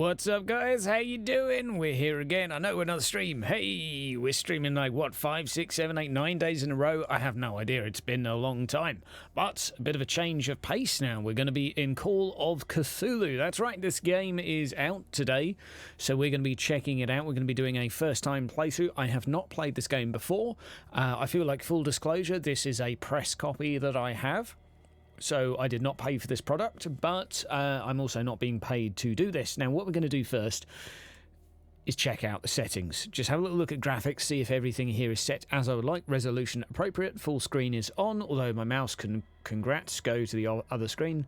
What's up, guys? How you doing? We're here again. I know another stream. Hey, we're streaming like, what, 5, 6, 7, 8, 9 days in a row? I have no idea. It's been a long time. But a bit of a change of pace now. We're going to be in Call of Cthulhu. That's right, this game is out today, so we're going to be checking it out. We're going to be doing a first-time playthrough. I have not played this game before. I feel like, full disclosure, this is a press copy that I have. So I did not pay for this product, but I'm also not being paid to do this. Now, what we're going to do first is check out the settings. Just have a little look at graphics, see if everything here is set as I would like. Resolution appropriate. Full screen is on, although my mouse can, congrats, go to the other screen.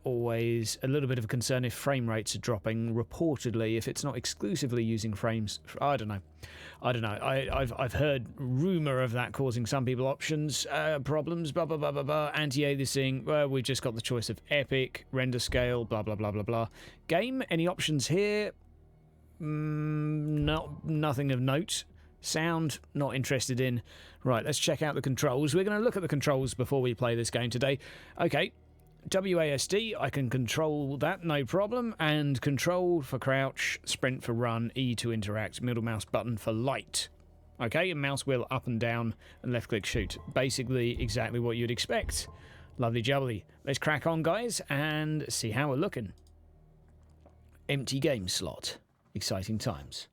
Always a little bit of a concern if frame rates are dropping. Reportedly, if it's not exclusively using frames, I don't know. I've heard rumour of that causing some people options problems. Blah blah blah blah blah. Anti-aliasing. Well, we've just got the choice of epic, render scale, blah blah blah blah blah. Game. Any options here? Nothing of note. Sound, not interested in. Right, let's check out the controls. We're going to look at the controls before we play this game today. Okay. WASD, I can control that, no problem, and control for crouch, sprint for run, E to interact, middle mouse button for light. Okay, and mouse wheel up and down, and left click shoot. Basically exactly what you'd expect. Lovely jubbly. Let's crack on, guys, and see how we're looking. Empty game slot. Exciting times.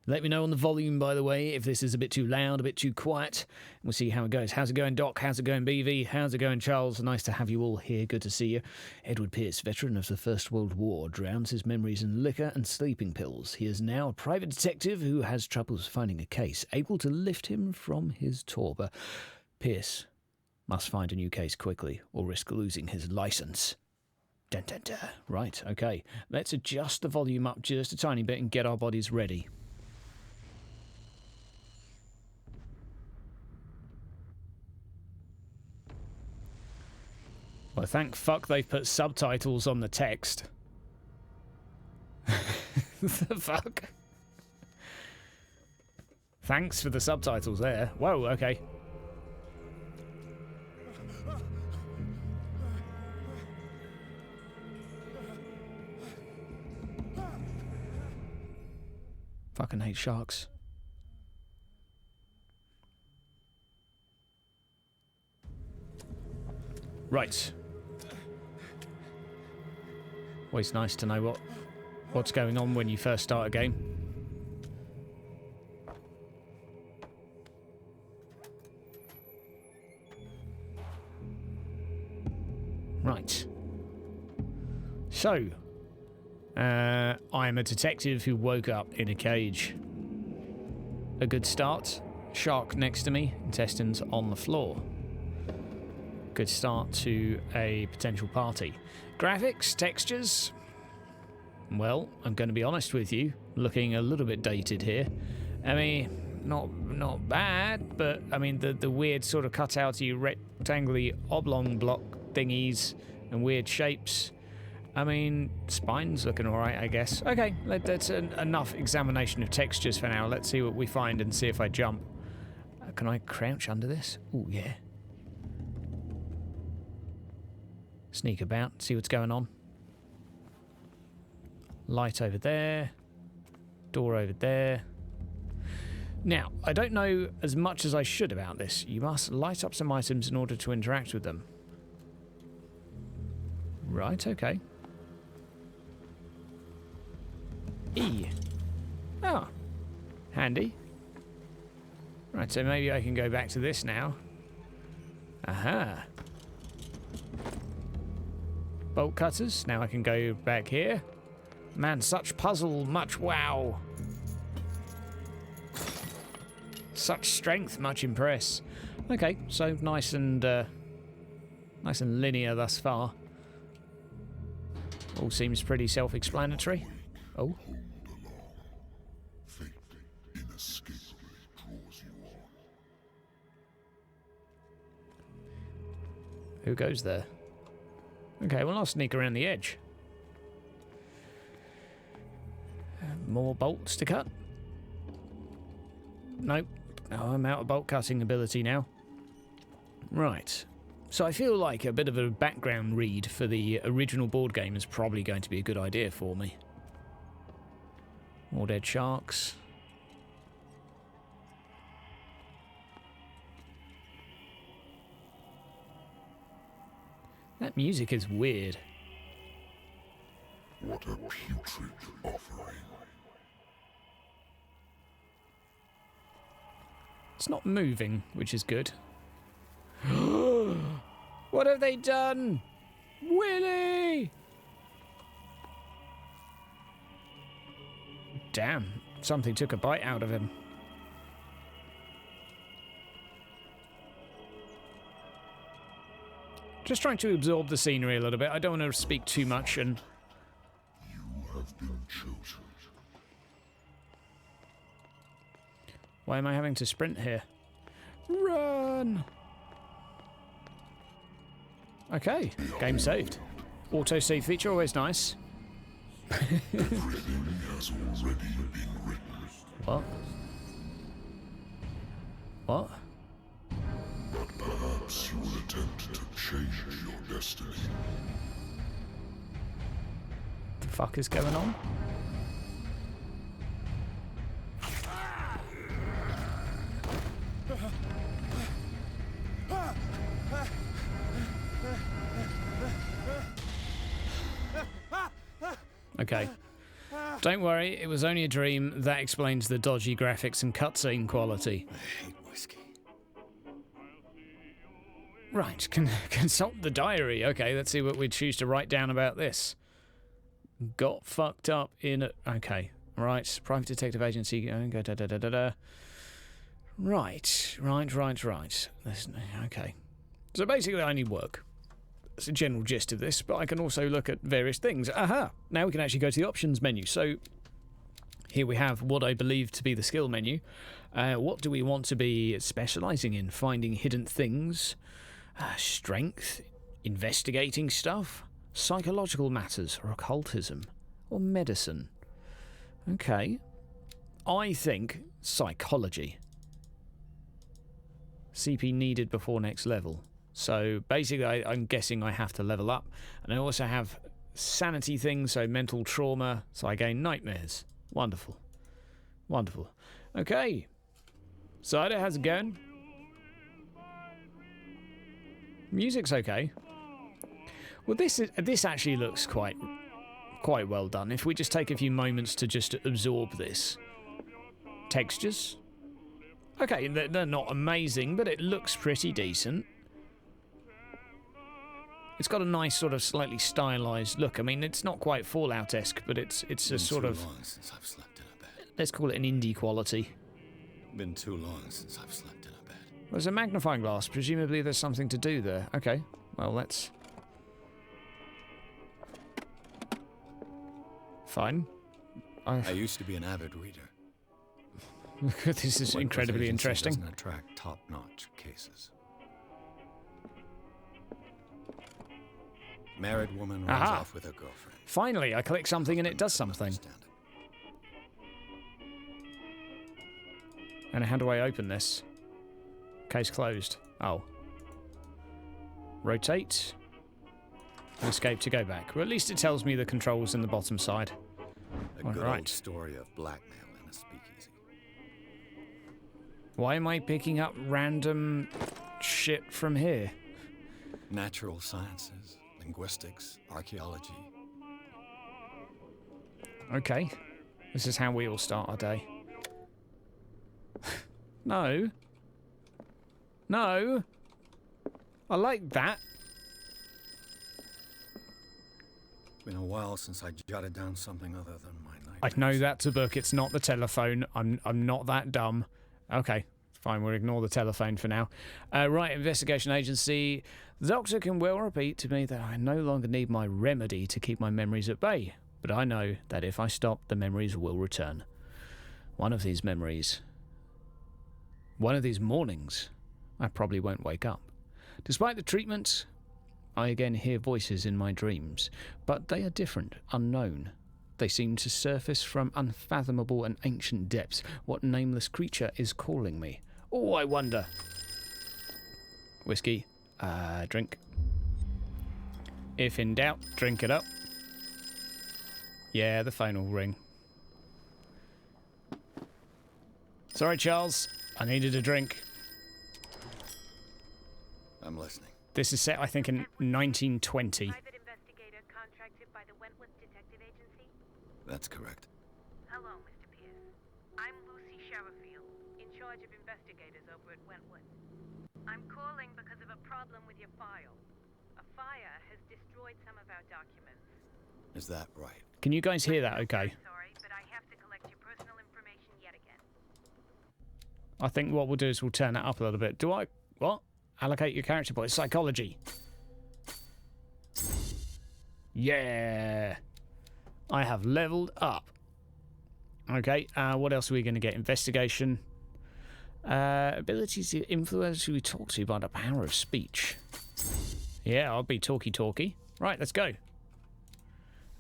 Let me know on the volume, by the way, if this is a bit too loud, a bit too quiet. We'll see how it goes. How's it going, Doc? How's it going, BV? How's it going, Charles? Nice to have you all here. Good to see you. Edward Pierce, veteran of the First World War, drowns his memories in liquor and sleeping pills. He is now a private detective who has troubles finding a case, able to lift him from his torpor. Pierce must find a new case quickly or risk losing his license. Dun, dun, dun. Right, okay. Let's adjust the volume up just a tiny bit and get our bodies ready. Well, thank fuck they've put subtitles on the text. The fuck? Thanks for the subtitles there. Whoa, okay. Fucking hate sharks. Right. Always nice to know what's going on when you first start a game. Right. So, I'm a detective who woke up in a cage. A good start. Shark next to me, intestines on the floor. Good start to a potential party. Graphics, textures. Well, I'm going to be honest with you, looking a little bit dated here. I mean, not bad, but I mean the weird sort of cutouty, rectangly, oblong block thingies and weird shapes. I mean, spine's looking all right, I guess. Okay, that's enough examination of textures for now. Let's see what we find and see if I jump. Can I crouch under this? Oh yeah. Sneak about, see what's going on. Light over there. Door over there. Now, I don't know as much as I should about this. You must light up some items in order to interact with them. Right, okay. E. Oh, handy. Right, so maybe I can go back to this now. Aha. Bolt cutters. Now I can go back here. Man, such puzzle, much wow. Such strength, much impress. Okay, so nice and linear thus far. All seems pretty self-explanatory. Oh. Who goes there? Okay, well, I'll sneak around the edge. More bolts to cut. Nope. Oh, I'm out of bolt cutting ability now. Right. So I feel like a bit of a background read for the original board game is probably going to be a good idea for me. More dead sharks. That music is weird. What a putrid offering. It's not moving, which is good. What have they done? Willie! Damn, something took a bite out of him. Just trying to absorb the scenery a little bit. I don't want to speak too much and... You have been chosen. Why am I having to sprint here? Run! Okay, game saved. Auto-save feature, always nice. Everything has already been written. What? What? But perhaps you will attempt to change your destiny. The fuck is going on? Okay. Don't worry, it was only a dream. That explains the dodgy graphics and cutscene quality. I hate whiskey. Right, consult the diary. Okay, let's see what we choose to write down about this. Got fucked up in a... Okay, right. Private detective agency. Right. Okay. So basically I need work. That's the general gist of this, but I can also look at various things. Aha! Now we can actually go to the options menu. So here we have what I believe to be the skill menu. What do we want to be specialising in? Finding hidden things, strength, investigating stuff, psychological matters, or occultism, or medicine. Okay. I think psychology. CP needed before next level. So basically I'm guessing I have to level up. And I also have sanity things, so mental trauma, so I gain nightmares. Wonderful. Wonderful. Okay. Cider, how's it going? Music's okay. Well, this actually looks quite well done. If we just take a few moments to just absorb this. Textures. Okay, they're not amazing, but it looks pretty decent. It's got a nice sort of slightly stylized look. I mean, it's not quite Fallout-esque, but it's a sort of... Been too long since I've slept in a bed. Let's call it an indie quality. Been too long since I've slept in a bed. There's a magnifying glass. Presumably there's something to do there. Okay, well, let's... Fine. I used to be an avid reader. This is incredibly interesting. Doesn't attract top-notch cases. Married woman runs Aha. off with her girlfriend. Finally, I click something and it does something. Understand it. And how do I open this? Case closed. Oh. Rotate. And escape to go back. Well, at least it tells me the controls in the bottom side. A good Alright. old story of blackmail in a speakeasy. Why am I picking up random shit from here? Natural sciences, linguistics, archaeology. Okay. This is how we all start our day. No. No. I like that. Been a while since I jotted down something other than my I nightmares. know that's a book. It's not the telephone. I'm not that dumb. Okay, fine. We'll ignore the telephone for now. Right, investigation agency. The doctor can well repeat to me that I no longer need my remedy to keep my memories at bay. But I know that if I stop, the memories will return. One of these memories, one of these mornings, I probably won't wake up. Despite the treatment, I again hear voices in my dreams, but they are different, unknown. They seem to surface from unfathomable and ancient depths. What nameless creature is calling me? Oh, I wonder. Whiskey. Drink. If in doubt, drink it up. Yeah, the phone will ring. Sorry, Charles. I needed a drink. I'm listening. This is set, I think, in 1920. Private investigator contracted by the Wentworth Detective Agency. That's correct. Hello, Mr. Pierce. I'm Lucy Sherifield, in charge of investigators over at Wentworth. I'm calling because of a problem with your file. A fire has destroyed some of our documents. Is that right? Can you guys hear that okay? Sorry, but I have to collect your personal information yet again. I think what we'll do is we'll turn that up a little bit. Do I... What? Allocate your character points. Psychology. Yeah. I have leveled up. Okay, what else are we going to get? Investigation. Ability to influence who we talk to by the power of speech. Yeah, I'll be talky. Right, let's go.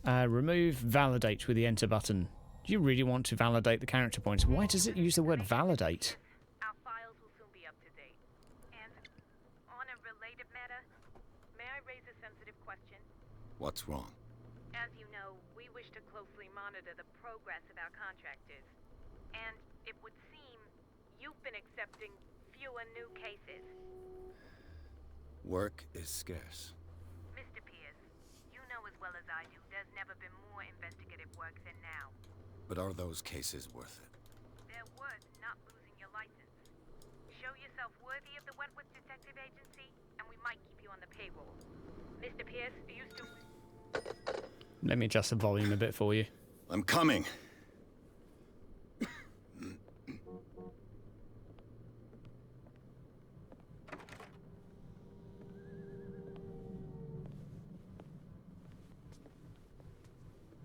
Remove validate with the enter button. Do you really want to validate the character points? Why does it use the word validate? Our files will soon be up to date. And on a related matter, may I raise a sensitive question? What's wrong? As you know, we wish to closely monitor the progress of our contractors. And it would seem you've been accepting fewer new cases. Work is scarce. Mr. Pierce, you know as well as I do there's never been more investigative work than now. But are those cases worth it? They're worth not losing your license. Show yourself worthy of the Wentworth Detective Agency, and we might keep you on the payroll. Mr. Pierce, are you still... Let me adjust the volume a bit for you. I'm coming.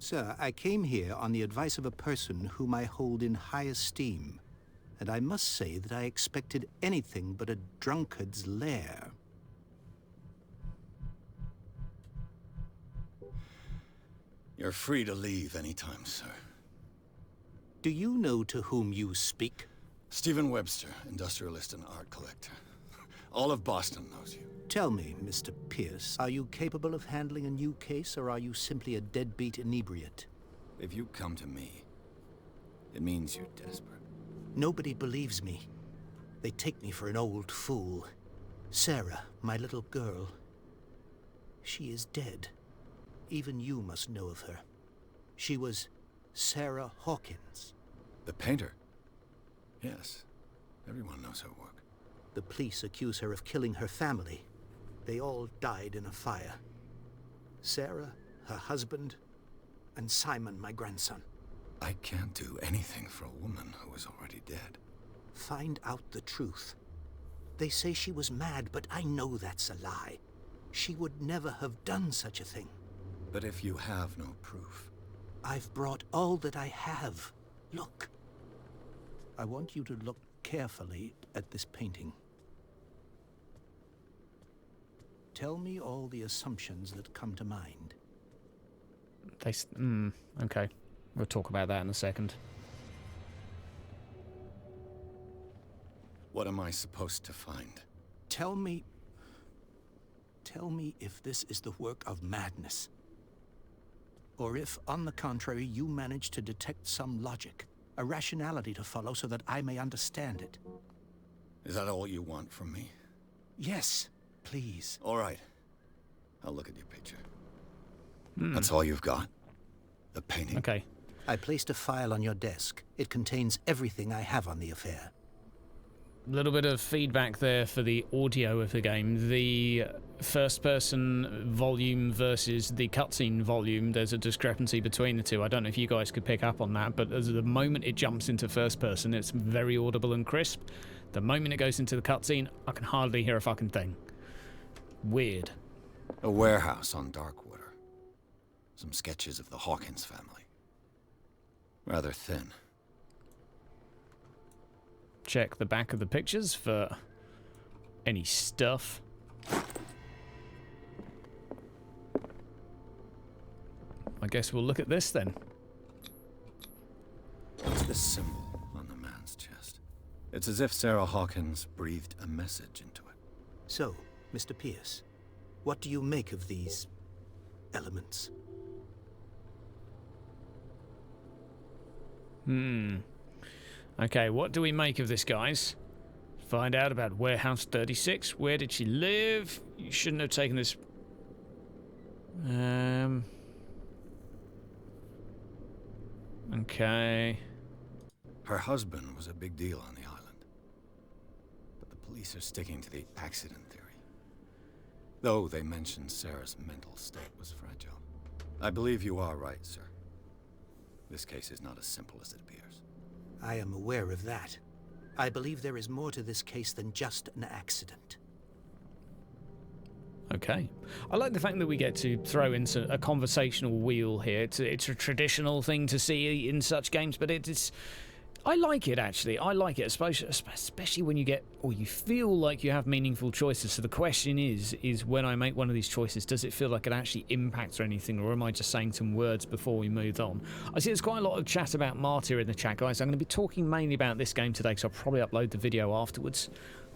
Sir, I came here on the advice of a person whom I hold in high esteem, and I must say that I expected anything but a drunkard's lair. You're free to leave anytime, sir. Do you know to whom you speak? Stephen Webster, industrialist and art collector. All of Boston knows you. Tell me, Mr. Pierce, are you capable of handling a new case, or are you simply a deadbeat inebriate? If you come to me, it means you're desperate. Nobody believes me. They take me for an old fool. Sarah, my little girl, she is dead. Even you must know of her. She was Sarah Hawkins. The painter? Yes. Everyone knows her work. The police accuse her of killing her family. They all died in a fire. Sarah, her husband, and Simon, my grandson. I can't do anything for a woman who is already dead. Find out the truth. They say she was mad, but I know that's a lie. She would never have done such a thing. But if you have no proof... I've brought all that I have. Look. I want you to look carefully at this painting. Tell me all the assumptions that come to mind. Okay. We'll talk about that in a second. What am I supposed to find? Tell me if this is the work of madness. Or if, on the contrary, you manage to detect some logic, a rationality to follow so that I may understand it. Is that all you want from me? Yes, please. All right. I'll look at your picture. That's all you've got? The painting? Okay. I placed a file on your desk. It contains everything I have on the affair. A little bit of feedback there for the audio of the game. The first-person volume versus the cutscene volume, there's a discrepancy between the two. I don't know if you guys could pick up on that, but as the moment it jumps into first-person, it's very audible and crisp. The moment it goes into the cutscene, I can hardly hear a fucking thing. Weird. A warehouse on Darkwater. Some sketches of the Hawkins family. Rather thin. Check the back of the pictures for any stuff. I guess we'll look at this then. What's this symbol on the man's chest? It's as if Sarah Hawkins breathed a message into it. So, Mr. Pierce, what do you make of these elements? Okay, what do we make of this, guys? Find out about Warehouse 36. Where did she live? You shouldn't have taken this... Okay. Her husband was a big deal on the island. But the police are sticking to the accident theory. Though they mentioned Sarah's mental state was fragile. I believe you are right, sir. This case is not as simple as it appears. I am aware of that. I believe there is more to this case than just an accident. Okay. I like the fact that we get to throw in a conversational wheel here. It's a traditional thing to see in such games, but it's... I like it, actually. I like it, especially when you get, or you feel like you have meaningful choices. So the question is when I make one of these choices, does it feel like it actually impacts or anything, or am I just saying some words before we move on? I see there's quite a lot of chat about Martyr in the chat, guys. I'm going to be talking mainly about this game today, so I'll probably upload the video afterwards.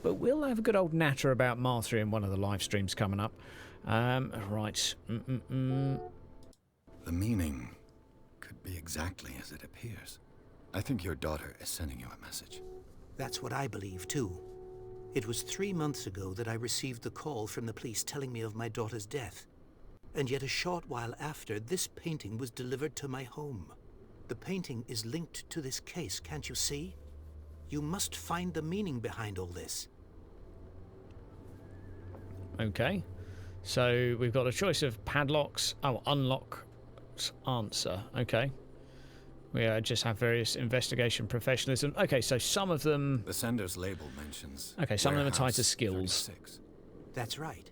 But we'll have a good old natter about Martyr in one of the live streams coming up. Right. The meaning could be exactly as it appears. I think your daughter is sending you a message. That's what I believe, too. It was 3 months ago that I received the call from the police telling me of my daughter's death. And yet a short while after, this painting was delivered to my home. The painting is linked to this case, can't you see? You must find the meaning behind all this. Okay. So we've got a choice of padlocks. Oh, unlock answer. Okay. We just have various investigation professionalism. Okay, so some of them... The sender's label mentions... Okay, some of them are tied to Warehouse skills. 36. That's right.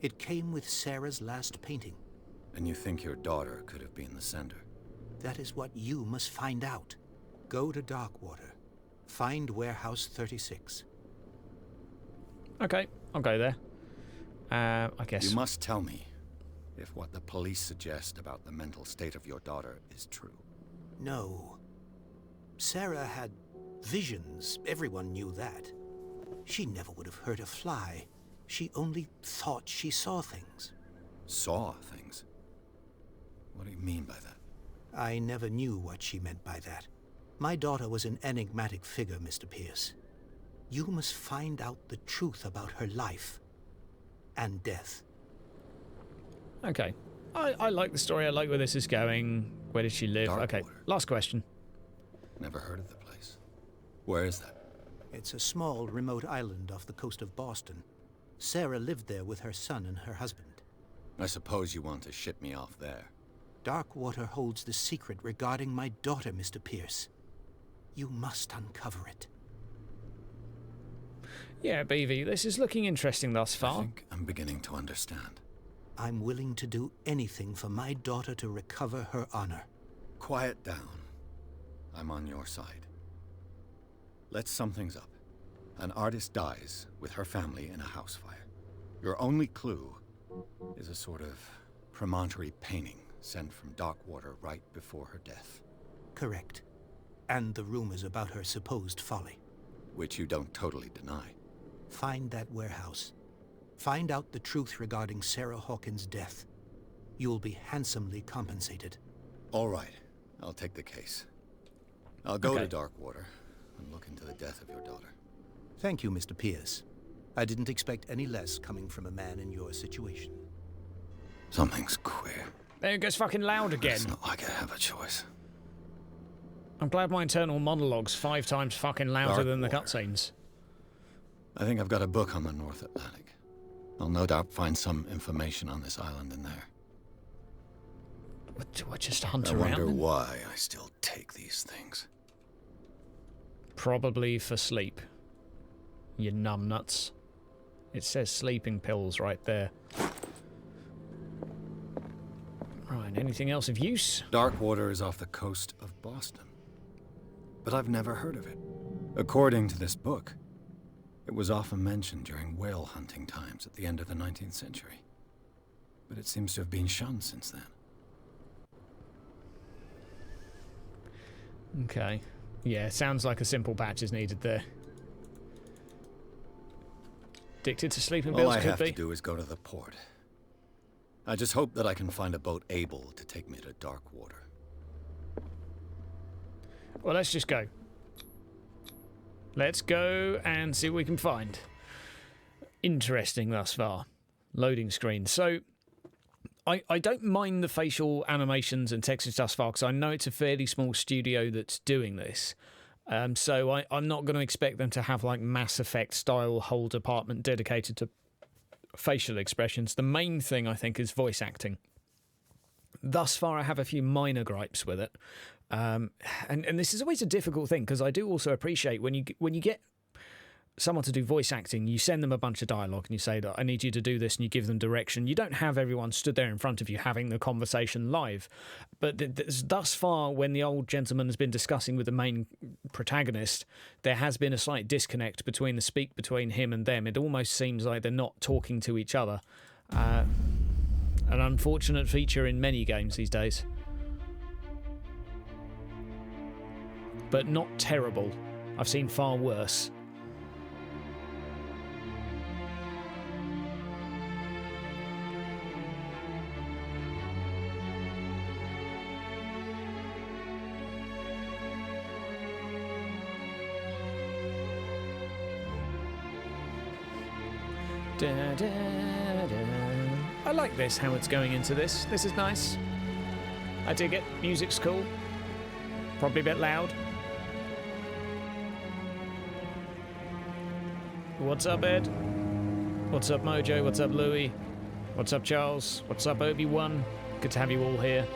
It came with Sarah's last painting. And you think your daughter could have been the sender? That is what you must find out. Go to Darkwater. Find Warehouse 36. Okay, I'll go there. I guess... You must tell me if what the police suggest about the mental state of your daughter is true. No. Sarah had visions. Everyone knew that. She never would have hurt a fly. She only thought she saw things. Saw things? What do you mean by that? I never knew what she meant by that. My daughter was an enigmatic figure, Mr. Pierce. You must find out the truth about her life and death. Okay. I like the story. I like where this is going. Where did she live? Darkwater. Okay, last question. Never heard of the place. Where is that? It's a small, remote island off the coast of Boston. Sarah lived there with her son and her husband. I suppose you want to ship me off there. Darkwater holds the secret regarding my daughter, Mr. Pierce. You must uncover it. Yeah, BV, this is looking interesting thus I far. think I'm beginning to understand. I'm willing to do anything for my daughter to recover her honor. Quiet down. I'm on your side. Let's sum things up. An artist dies with her family in a house fire. Your only clue is a sort of promontory painting sent from Darkwater right before her death. Correct. And the rumors about her supposed folly. Which you don't totally deny. Find that warehouse. Find out the truth regarding Sarah Hawkins' death. You'll be handsomely compensated. All right. I'll take the case. I'll go Okay. to Darkwater and look into the death of your daughter. Thank you, Mr. Pierce. I didn't expect any less coming from a man in your situation. Something's queer. There it goes fucking loud again. It's not like I have a choice. I'm glad my internal monologue's 5 times fucking louder than the Darkwater. cutscenes. I think I've got a book on the North Atlantic. I'll no doubt find some information on this island in there. What, do I just hunt I around? wonder then? why I still take these things. Probably for sleep. You numbnuts. It says sleeping pills right there. Right, anything else of use? Darkwater is off the coast of Boston. But I've never heard of it. According to this book, it was often mentioned during whale hunting times at the end of the 19th century. But it seems to have been shunned since then. Okay. Yeah, sounds like a simple patch is needed there. Addicted to sleeping All pills, I could have be. to do is go to the port. I just hope that I can find a boat able to take me to Darkwater. Well, let's just go. Let's go and see what we can find. Interesting thus far. Loading screen. So, I don't mind the facial animations and textures thus far because I know it's a fairly small studio that's doing this. So I'm not going to expect them to have like Mass Effect style whole department dedicated to facial expressions. The main thing I think is voice acting. Thus far, I have a few minor gripes with it, and this is always a difficult thing because I do also appreciate when you get someone to do voice acting, you send them a bunch of dialogue and you say that I need you to do this and you give them direction. You don't have everyone stood there in front of you having the conversation live. But thus far, when the old gentleman has been discussing with the main protagonist, there has been a slight disconnect between the speak between him and them. It almost seems like they're not talking to each other. An unfortunate feature in many games these days. But not terrible. I've seen far worse. Da, da, da. I like this, how it's going into this. This is nice. I dig it. Music's cool. Probably a bit loud. What's up, Ed? What's up, Mojo? What's up, Louie? What's up, Charles? What's up, Obi-Wan? Good to have you all here.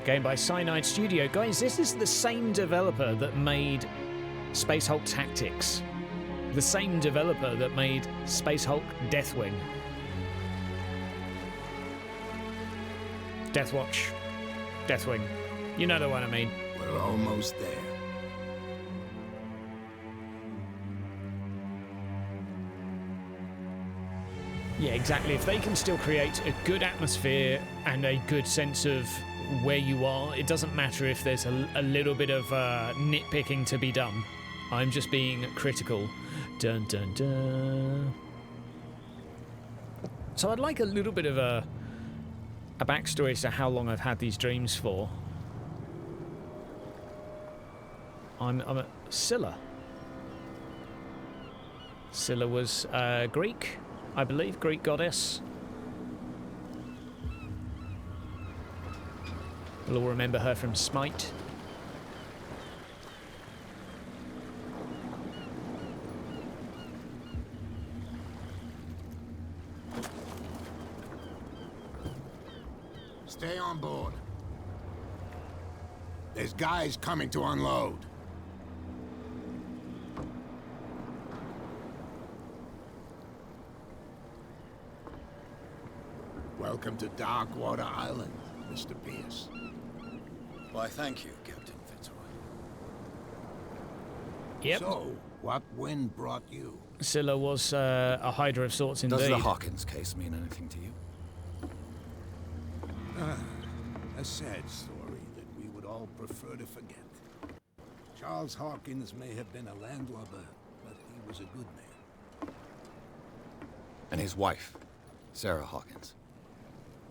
Game by Cyanide Studio. Guys, this is the same developer that made Space Hulk Tactics. The same developer that made Space Hulk Deathwing. Deathwatch. Deathwing. You know the one I mean. We're almost there. Yeah, exactly. If they can still create a good atmosphere and a good sense of where you are, it doesn't matter if there's a little bit of nitpicking to be done. I'm just being critical. Dun dun dun. So I'd like a little bit of a backstory as to how long I've had these dreams for. I'm a Scylla. Scylla was Greek, I believe, Greek goddess. We'll all remember her from Smite. Stay on board. There's guys coming to unload. Welcome to Darkwater Island, Mr. Pierce. Why, thank you, Captain Fitzroy. Yep. So, what wind brought you? Scylla was a Hydra of sorts indeed. Does the Hawkins case mean anything to you? A sad story that we would all prefer to forget. Charles Hawkins may have been a landlubber, but he was a good man. And his wife, Sarah Hawkins.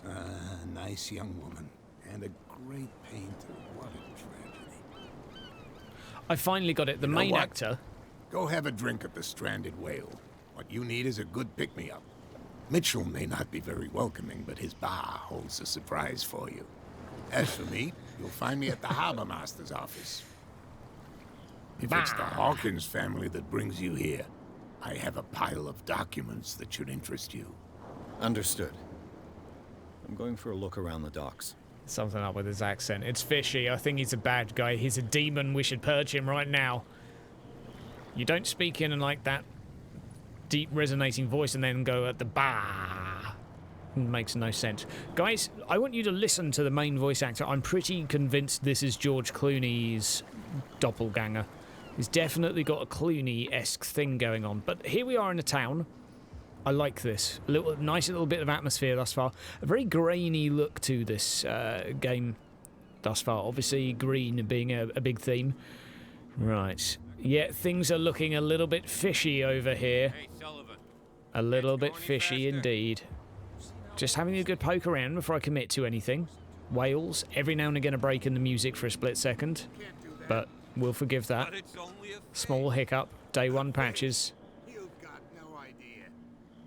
A nice young woman, and a great painter. What a tragedy. I finally got it. The You know main what? actor. Go have a drink at the Stranded Whale. What you need is a good pick-me-up. Mitchell may not be very welcoming, but his bar holds a surprise for you. As for me, you'll find me at the Harbor Master's office. If it's the Hawkins family that brings you here, I have a pile of documents that should interest you. Understood. I'm going for a look around the docks. Something up with his accent. It's fishy. I think he's a bad guy. He's a demon. We should purge him right now. You don't speak in like that deep resonating voice and then go at the bar. Makes no sense. Guys, I want you to listen to the main voice actor. I'm pretty convinced this is George Clooney's doppelganger. He's definitely got a Clooney-esque thing going on. But here we are in a town. I like this. Nice little bit of atmosphere thus far. A very grainy look to this game thus far. Obviously, green being a big theme. Right. Yeah, things are looking a little bit fishy over here. Hey, Sullivan. A little bit fishy indeed. Just having a good poke around before I commit to anything. Whales, every now and again a break in the music for a split second. But we'll forgive that. Small hiccup, day one patches. You've got no idea.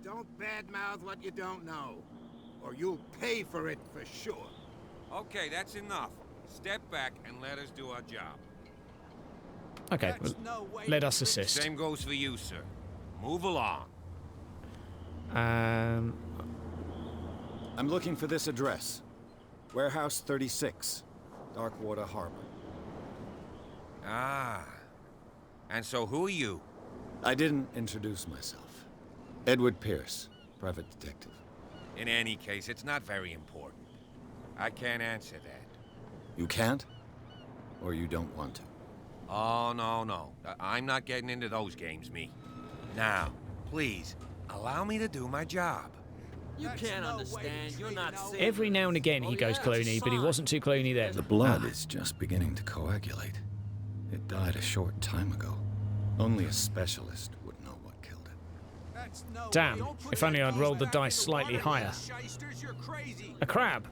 Don't badmouth what you don't know, or you'll pay for it for sure. Okay, that's enough. Step back and let us do our job. Okay, well, let us assist. Same goes for you, sir. Move along. I'm looking for this address. Warehouse 36, Darkwater Harbor. Ah. And so who are you? I didn't introduce myself. Edward Pierce, private detective. In any case, it's not very important. I can't answer that. You can't? Or you don't want to? Oh, no. I'm not getting into those games, me. Now, please, allow me to do my job. You can't understand. You're not seeing. Every now and again he goes Clooney, but he wasn't too Clooney then. The blood is just beginning to coagulate. It died a short time ago. Only a specialist would know what killed it. Damn, if only I'd rolled the dice slightly higher. A crab.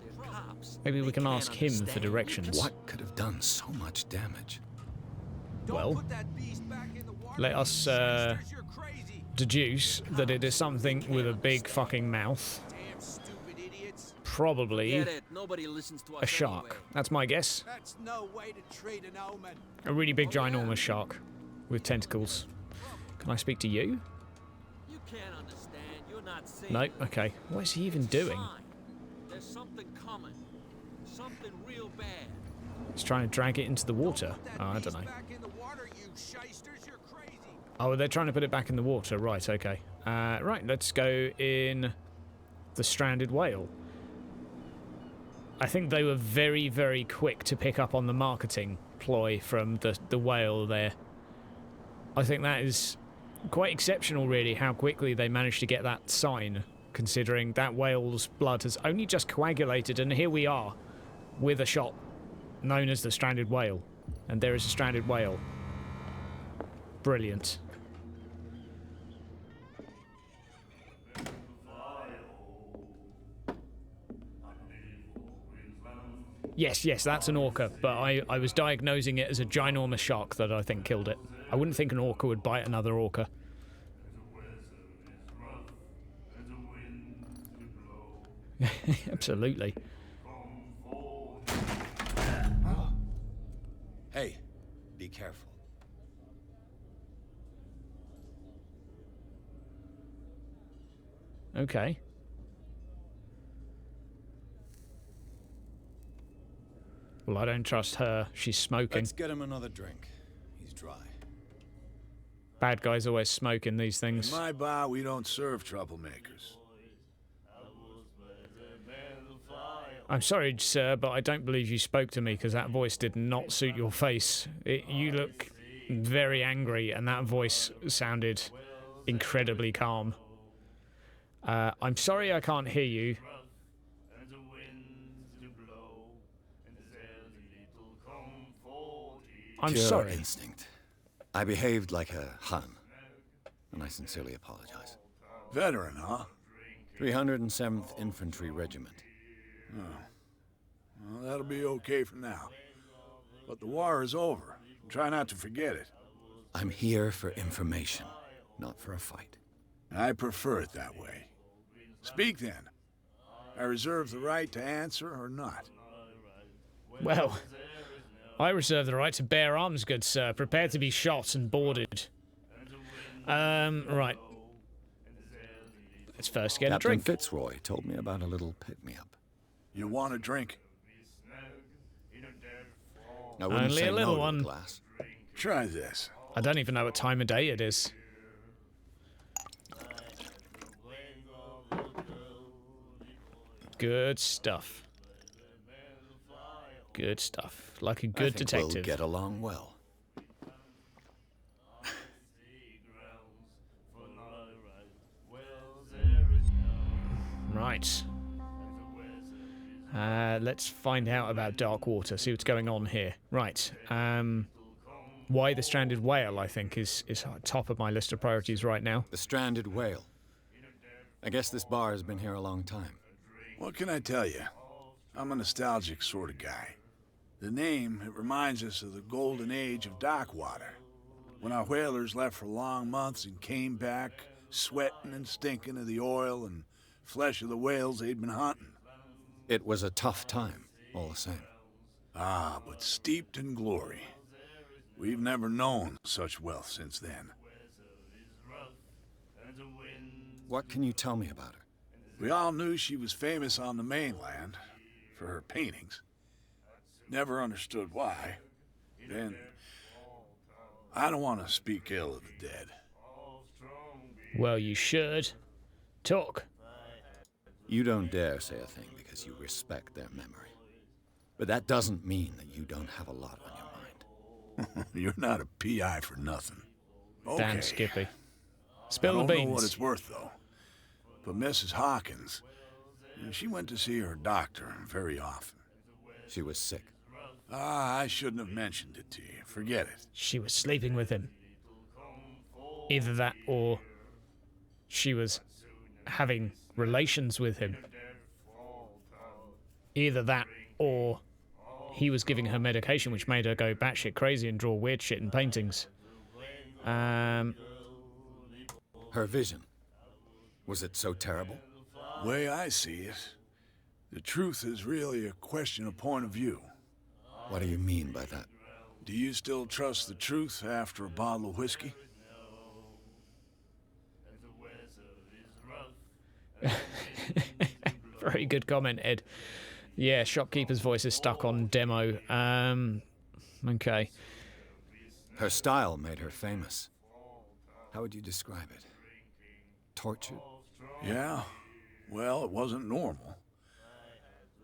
Maybe we can ask him for directions. What could have done so much damage? Well, let us deduce that it is something with a big fucking mouth. Probably a shark. That's my guess. A really big ginormous shark with tentacles. Can I speak to you? You can't understand. You're not seeing. No? Okay. What is he even doing? There's something coming. Something real bad. He's trying to drag it into the water. Oh, I don't know. Oh, they're trying to put it back in the water. Right, okay. Right, let's go in the stranded whale. I think they were very, very quick to pick up on the marketing ploy from the whale there. I think that is quite exceptional, really, how quickly they managed to get that sign, considering that whale's blood has only just coagulated, and here we are with a shop known as the stranded whale. And there is a stranded whale. Brilliant. Yes, that's an orca, but I was diagnosing it as a ginormous shark that I think killed it. I wouldn't think an orca would bite another orca. Absolutely. Hey, be careful. Okay. Well, I don't trust her. She's smoking. Let's get him another drink. He's dry. Bad guys always smoke in these things. In my bar, we don't serve troublemakers. I'm sorry, sir, but I don't believe you spoke to me because that voice did not suit your face. You look very angry, and that voice sounded incredibly calm. I'm sorry I can't hear you. I'm Pure sorry. instinct. I behaved like a Hun, and I sincerely apologize. Veteran, huh? 307th Infantry Regiment. Well, that'll be okay for now. But the war is over. Try not to forget it. I'm here for information, not for a fight. I prefer it that way. Speak then. I reserve the right to answer or not. Well, I reserve the right to bear arms, good sir, prepared to be shot and boarded. Right. Let's first get a Captain drink. Fitzroy told me about a little pick-me-up. You want a drink? I wouldn't Only say a little no to one. glass. Try this. I don't even know what time of day it is. Good stuff. Good stuff. Like a good I think detective. we'll get along well. Right. Let's find out about Darkwater, see what's going on here. Right. Why the stranded whale, I think, is top of my list of priorities right now. The stranded whale. I guess this bar has been here a long time. What can I tell you? I'm a nostalgic sort of guy. The name, it reminds us of the golden age of Darkwater, when our whalers left for long months and came back sweating and stinking of the oil and flesh of the whales they'd been hunting. It was a tough time, all the same. Ah, but steeped in glory. We've never known such wealth since then. What can you tell me about her? We all knew she was famous on the mainland for her paintings. Never understood why. Then, I don't want to speak ill of the dead. Well, you should. Talk. You don't dare say a thing because you respect their memory. But that doesn't mean that you don't have a lot on your mind. You're not a PI for nothing. Okay. Dan Skippy. Spill I the don't beans. know what it's worth, though. But Mrs. Hawkins, she went to see her doctor very often. She was sick. Ah, I shouldn't have mentioned it to you. Forget it. She was sleeping with him. Either that or she was having relations with him. Either that or he was giving her medication which made her go batshit crazy and draw weird shit in paintings. Her vision. Was it so terrible? Way I see it, the truth is really a question of point of view. What do you mean by that? Do you still trust the truth after a bottle of whiskey? Very good comment, Ed. Yeah, shopkeeper's voice is stuck on demo. Okay. Her style made her famous. How would you describe it? Tortured? Yeah. Well, it wasn't normal.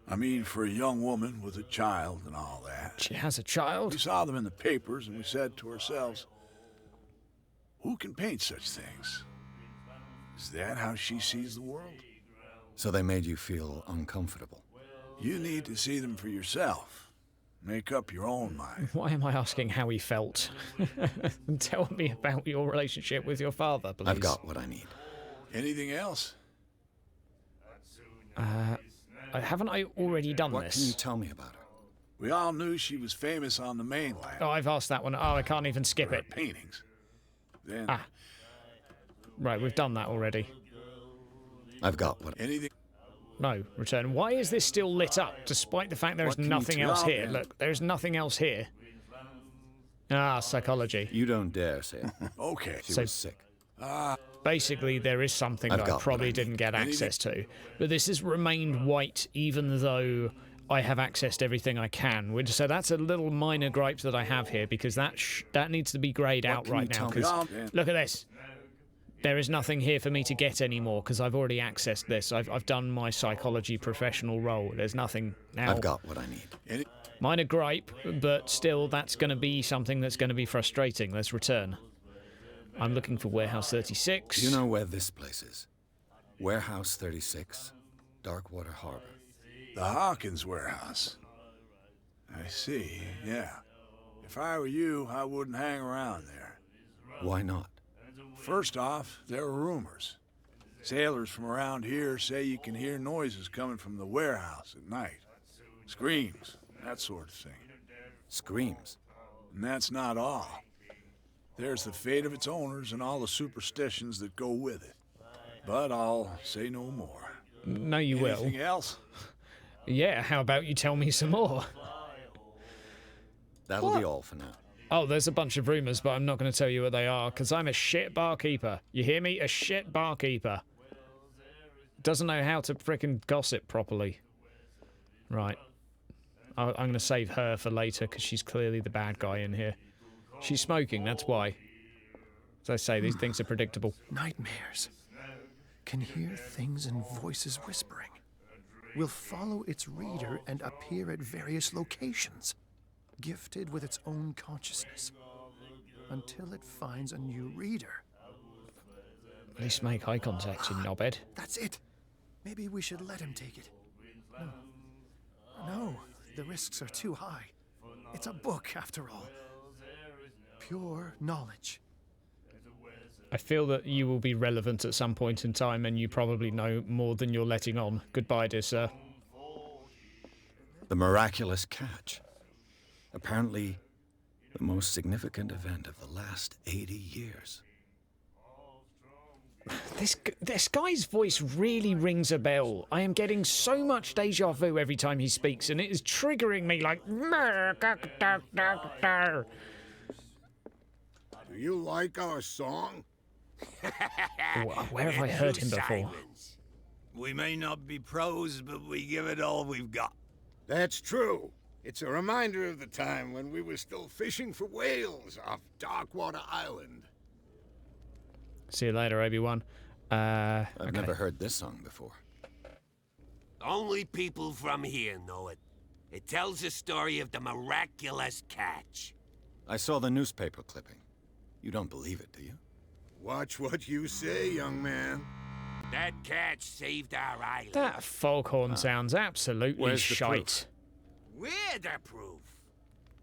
I mean, for a young woman with a child and all that. She has a child? We saw them in the papers and we said to ourselves, who can paint such things? Is that how she sees the world? So they made you feel uncomfortable. You need to see them for yourself. Make up your own mind. Why am I asking how he felt? Tell me about your relationship with your father, please. I've got what I need. Anything else? Haven't I already done What this? can you tell me about her? We all knew she was famous on the mainland. Oh, I've asked that one. Oh, I can't even skip for her it. paintings. Then Right, we've done that already. I've got what... anything. No, return. Why is this still lit up, despite the fact there is What can you nothing tell else me? here? Look, there's nothing else here. Ah, psychology. You don't dare say it. Okay. She So- was sick. Basically, there is something I've that I got what probably I need. didn't get access to. But this has remained white, even though I have accessed everything I can. So that's a little minor gripe that I have here, because that needs to be greyed out can right you now. tell me? 'Cause look at this. There is nothing here for me to get anymore, because I've already accessed this. I've done my psychology professional role. There's nothing now. I've got what I need. Minor gripe, but still, that's going to be something that's going to be frustrating. Let's return. I'm looking for Warehouse 36. Do you know where this place is? Warehouse 36, Darkwater Harbor. The Hawkins warehouse. I see, yeah. If I were you, I wouldn't hang around there. Why not? First off, there are rumors. Sailors from around here say you can hear noises coming from the warehouse at night. Screams, that sort of thing. Screams. And that's not all. There's the fate of its owners and all the superstitions that go with it. But I'll say no more. No, you will. Anything else? Yeah, how about you tell me some more? That'll be all for now. Oh, there's a bunch of rumours, but I'm not going to tell you what they are, because I'm a shit barkeeper. You hear me? A shit barkeeper. Doesn't know how to frickin' gossip properly. Right. I'm going to save her for later, because she's clearly the bad guy in here. She's smoking, that's why. As I say, these things are predictable. Nightmares. Can hear things and voices whispering. Will follow its reader and appear at various locations, gifted with its own consciousness, until it finds a new reader. At least make eye contact, you knobhead. That's it. Maybe we should let him take it. No, the risks are too high. It's a book, after all. Pure knowledge. I feel that you will be relevant at some point in time, and you probably know more than you're letting on. Goodbye, dear sir. The miraculous catch. Apparently, the most significant event of the last 80 years. This guy's voice really rings a bell. I am getting so much deja vu every time he speaks, and it is triggering me like... Do you like our song? Where have I heard him before? We may not be pros, but we give it all we've got. That's true. It's a reminder of the time when we were still fishing for whales off Darkwater Island. See you later, Obi-Wan. I've never heard this song before. Only people from here know it. It tells the story of the miraculous catch. I saw the newspaper clipping. You don't believe it, do you? Watch what you say, young man. That catch saved our island. That foghorn sounds absolutely Where's the shite. We're the proof.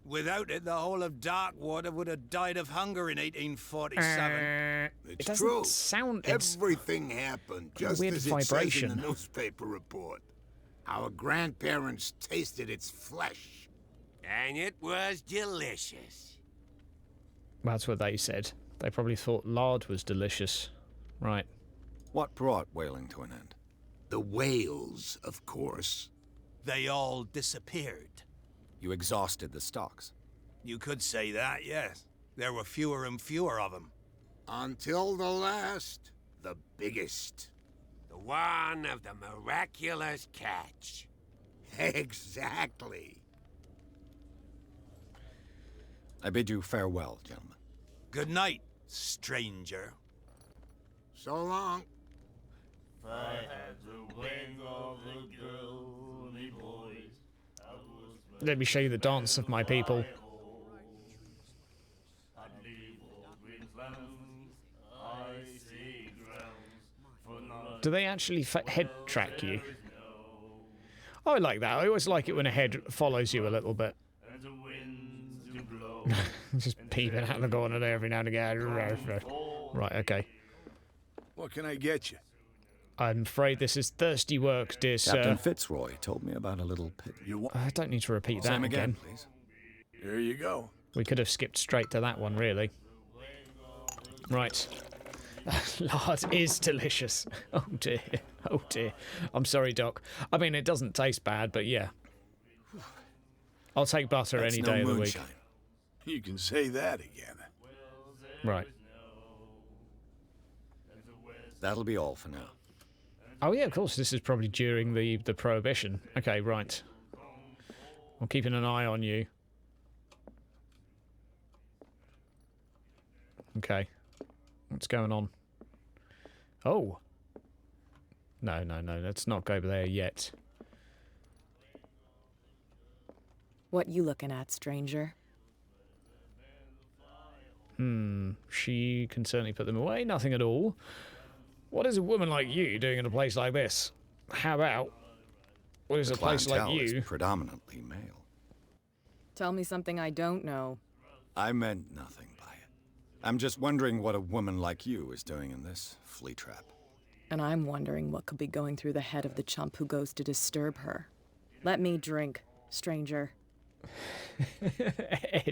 Without it, the whole of Darkwater would have died of hunger in 1847. It It's doesn't true. sound... It's Everything happened just weird as it says vibration. in the newspaper report. Our grandparents tasted its flesh. And it was delicious. That's what they said. They probably thought lard was delicious. Right. What brought whaling to an end? The whales, of course. They all disappeared. You exhausted the stocks. You could say that, yes. There were fewer and fewer of them. Until the last, the biggest. The one of the miraculous catch. Exactly. I bid you farewell, gentlemen. Good night, stranger. So long. Let me show you the dance of my people. Do they actually head track you? I like that. I always like it when a head follows you a little bit. Just peeping out the corner there every now and again. Right, okay. What can I get you? I'm afraid this is thirsty work, dear Captain sir. Fitzroy told me about a little pit. I don't need to repeat that Same again. please. Here you go. We could have skipped straight to that one, really. Right. Lard is delicious. Oh dear. Oh dear. I'm sorry, Doc. I mean, it doesn't taste bad, but yeah. I'll take butter That's any no day of the week. moonshine. You can say that again. Right. That'll be all for now. Oh yeah, of course, this is probably during the Prohibition. Okay, right. I'm keeping an eye on you. Okay. What's going on? Oh. No, let's not go there yet. What you looking at, stranger? She can certainly put them away. Nothing at all. What is a woman like you doing in a place like this? How about... What is a place like Clientele you? is predominantly male. Tell me something I don't know. I meant nothing by it. I'm just wondering what a woman like you is doing in this flea trap. And I'm wondering what could be going through the head of the chump who goes to disturb her. Let me drink, stranger.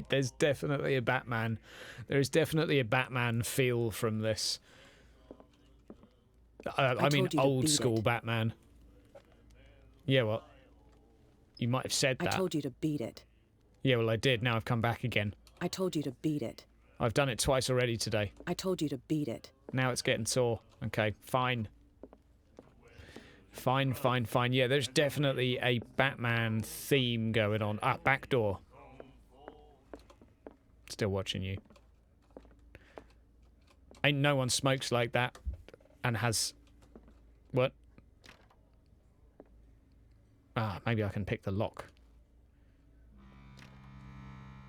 There's definitely a Batman. There is definitely a Batman feel from this. I mean, told you to old beat school it. Batman. Yeah, well, you might have said I that. told you to beat it. Yeah, well, I did. Now I've come back again. I told you to beat it. I've done it twice already today. I told you to beat it. Now it's getting sore. Okay, fine. Fine. Yeah, there's definitely a Batman theme going on. Ah, back door. Still watching you. Ain't no one smokes like that and has... What? Ah, maybe I can pick the lock.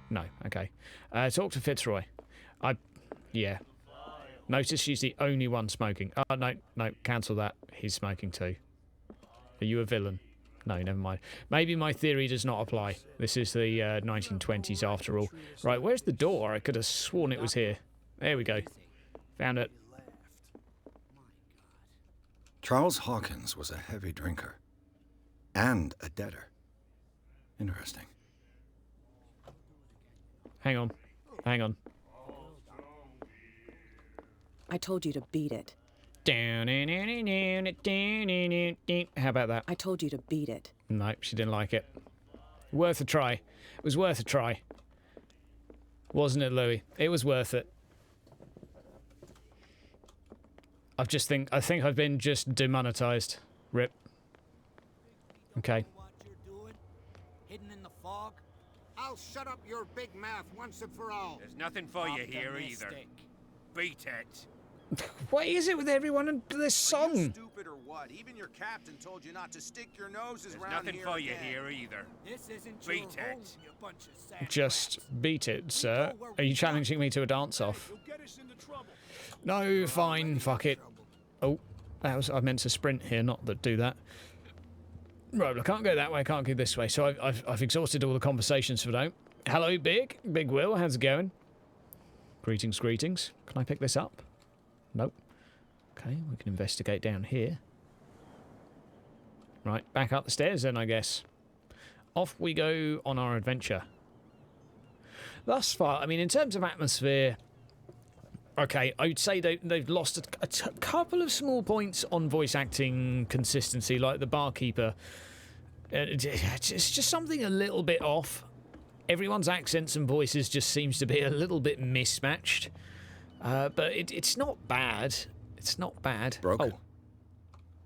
No, okay. Talk to Fitzroy. Yeah. Notice she's the only one smoking. Oh, no, cancel that. He's smoking too. Are you a villain? No, never mind. Maybe my theory does not apply. This is the 1920s after all. Right, where's the door? I could have sworn it was here. There we go. Found it. Charles Hawkins was a heavy drinker. And a debtor. Interesting. Hang on. Hang on. I told you to beat it. How about that? I told you to beat it. Nope, she didn't like it. Worth a try. It was worth a try. Wasn't it, Louis? It was worth it. I think I've been just demonetized. Rip. Okay. What you're doing? Hidden in the fog? I'll shut up your big mouth once and for all. There's nothing for you here either. Beat it. What is it with everyone and this song? Stupid or what? Even your captain told you not to stick your noses There's around nothing here for you again. here either. This isn't Beat your home, it. you bunch of sand Just beat it, sir. Are you challenging me to a dance-off? No, fine, fuck it. Oh, I meant to sprint here, not that do that. Right, well, I can't go that way, I can't go this way, so I've exhausted all the conversations for now. Hello, Big Will, how's it going? Greetings, greetings. Can I pick this up? Nope. Okay, we can investigate down here. Right, back up the stairs then, I guess. Off we go on our adventure. Thus far, I mean, in terms of atmosphere, okay, I would say they've lost a couple of small points on voice acting consistency, like the barkeeper. It's just something a little bit off. Everyone's accents and voices just seems to be a little bit mismatched. But it's not bad. It's not bad. Broken. Oh.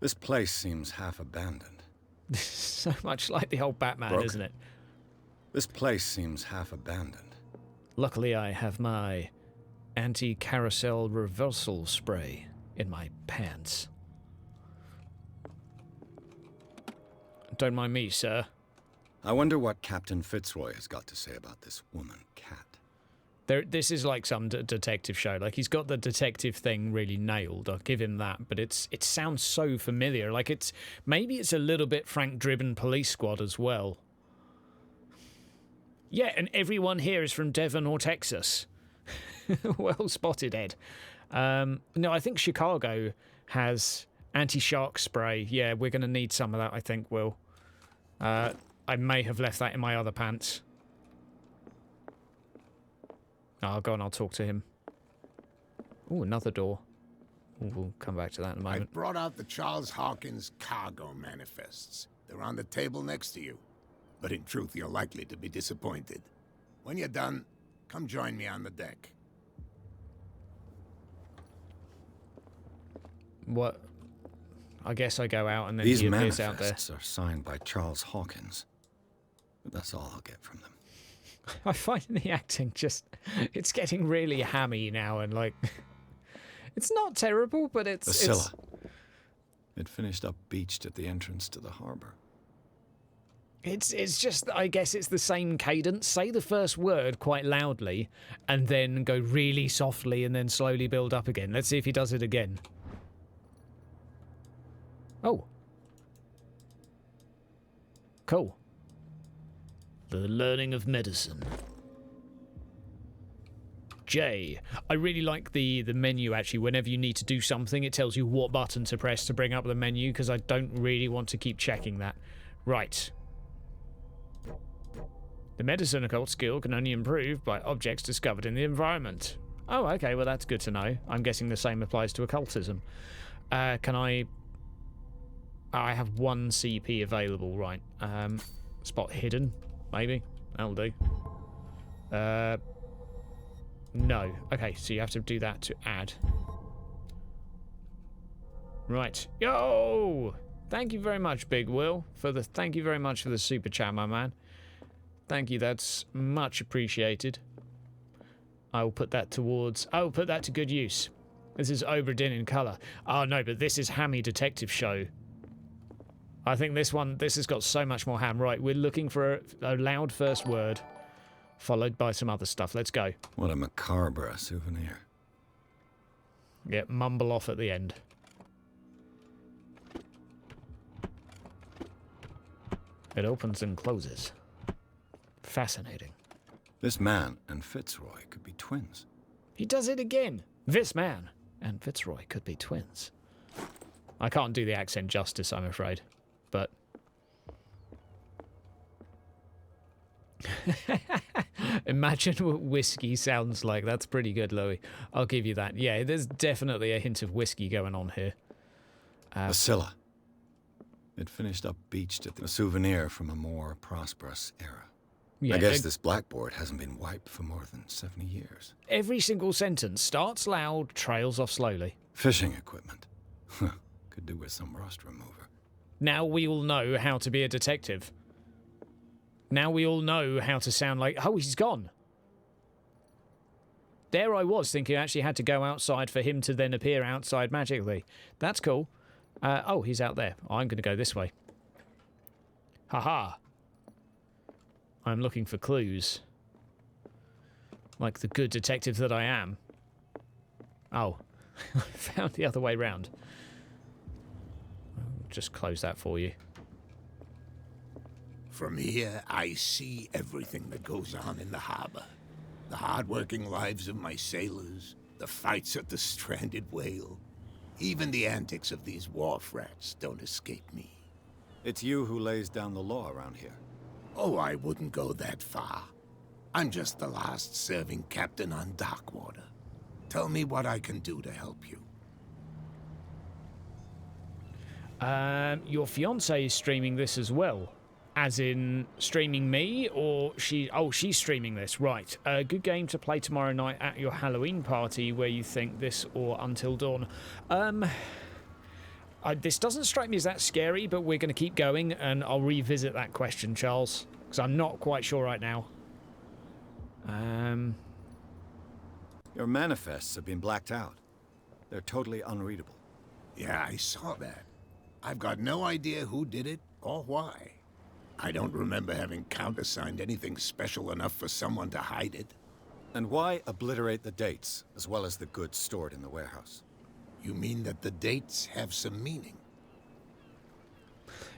This place seems half abandoned. So much like the old Batman, Broken. isn't it? This place seems half abandoned. Luckily, I have my anti-carousel reversal spray in my pants. Don't mind me, sir. I wonder what Captain Fitzroy has got to say about this woman, Cat. This is like some detective show. Like, he's got the detective thing really nailed. I'll give him that. But it sounds so familiar. Like, maybe it's a little bit Frank Dribben Police Squad as well. Yeah, and everyone here is from Devon or Texas. Well spotted, Ed. No, I think Chicago has anti-shark spray. Yeah, we're going to need some of that, I think, Will. I may have left that in my other pants. I'll go and I'll talk to him. Oh, another door. We'll come back to that in a moment. I brought out the Charles Hawkins cargo manifests. They're on the table next to you. But in truth, you're likely to be disappointed. When you're done, come join me on the deck. What? I guess I go out and then These he appears out there. manifests are signed by Charles Hawkins. But that's all I'll get from them. I find the acting just... It's getting really hammy now and, like... It's not terrible, but it's... The Scylla. It finished up beached at the entrance to the harbor. It's just... I guess it's the same cadence. Say the first word quite loudly and then go really softly and then slowly build up again. Let's see if he does it again. Oh. Cool. The learning of medicine. J. I really like the menu, actually. Whenever you need to do something, it tells you what button to press to bring up the menu, because I don't really want to keep checking that. Right. The medicine occult skill can only improve by objects discovered in the environment. Oh, okay, well that's good to know. I'm guessing the same applies to occultism. Can I... I have 1 CP available, right. Spot hidden. Maybe. That'll do. No. Okay, so you have to do that to add. Right. Yo! Thank you very much, Big Will. Thank you very much for the super chat, my man. Thank you, that's much appreciated. I will put that to good use. This is Oberdin in colour. Oh no, but this is Hammy Detective Show. I think this has got so much more ham. Right, we're looking for a loud first word, followed by some other stuff. Let's go. What a macabre souvenir. Yeah, mumble off at the end. It opens and closes. Fascinating. This man and Fitzroy could be twins. He does it again. This man. and Fitzroy could be twins. I can't do the accent justice, I'm afraid, but... Imagine what whiskey sounds like. That's pretty good, Louis. I'll give you that. Yeah, there's definitely a hint of whiskey going on here. A Scylla. It finished up beached at a souvenir from a more prosperous era. Yeah, I guess this blackboard hasn't been wiped for more than 70 years. Every single sentence starts loud, trails off slowly. Fishing equipment. Could do with some rust remover. Now we all know how to be a detective. Now we all know how to sound like... Oh, he's gone. There I was thinking I actually had to go outside for him to then appear outside magically. That's cool. Oh, he's out there. I'm going to go this way. Haha. I'm looking for clues. Like the good detective that I am. Oh. I found the other way round. I'll just close that for you. From here, I see everything that goes on in the harbor. The hard-working lives of my sailors, the fights at the stranded whale. Even the antics of these wharf rats don't escape me. It's you who lays down the law around here. Oh, I wouldn't go that far. I'm just the last serving captain on Darkwater. Tell me what I can do to help you. Your fiancé is streaming this as well. As in, streaming me, or she... Oh, she's streaming this, right. A good game to play tomorrow night at your Halloween party where you think this or Until Dawn. This doesn't strike me as that scary, but we're going to keep going, and I'll revisit that question, Charles, because I'm not quite sure right now. Your manifests have been blacked out. They're totally unreadable. Yeah, I saw that. I've got no idea who did it or why. I don't remember having countersigned anything special enough for someone to hide it. And why obliterate the dates, as well as the goods stored in the warehouse? You mean that the dates have some meaning?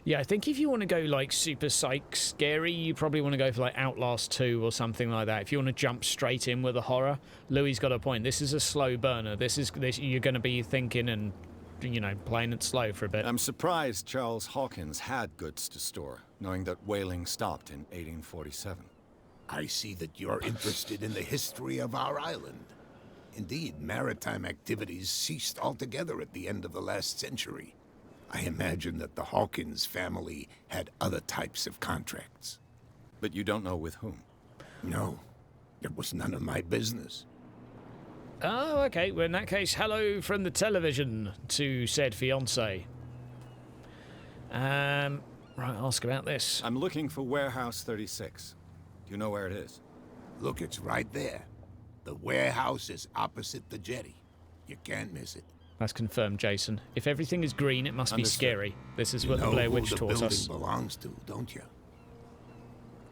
Yeah, I think if you want to go, like, super psych scary, you probably want to go for, like, Outlast 2 or something like that. If you want to jump straight in with a horror, Louis got a point. This is a slow burner. This you're going to be thinking and, you know, playing it slow for a bit. I'm surprised Charles Hawkins had goods to store, knowing that whaling stopped in 1847. I see that you're interested in the history of our island. Indeed, maritime activities ceased altogether at the end of the last century. I imagine that the Hawkins family had other types of contracts. But you don't know with whom? No, it was none of my business. Oh, okay. Well, in that case, hello from the television to said fiancé. Right, ask about this. I'm looking for Warehouse 36. Do you know where it is? Look, it's right there. The warehouse is opposite the jetty. You can't miss it. That's confirmed, Jason. If everything is green, it must be scary. This is what the Blair Witch taught us. You know who the building belongs to, don't you?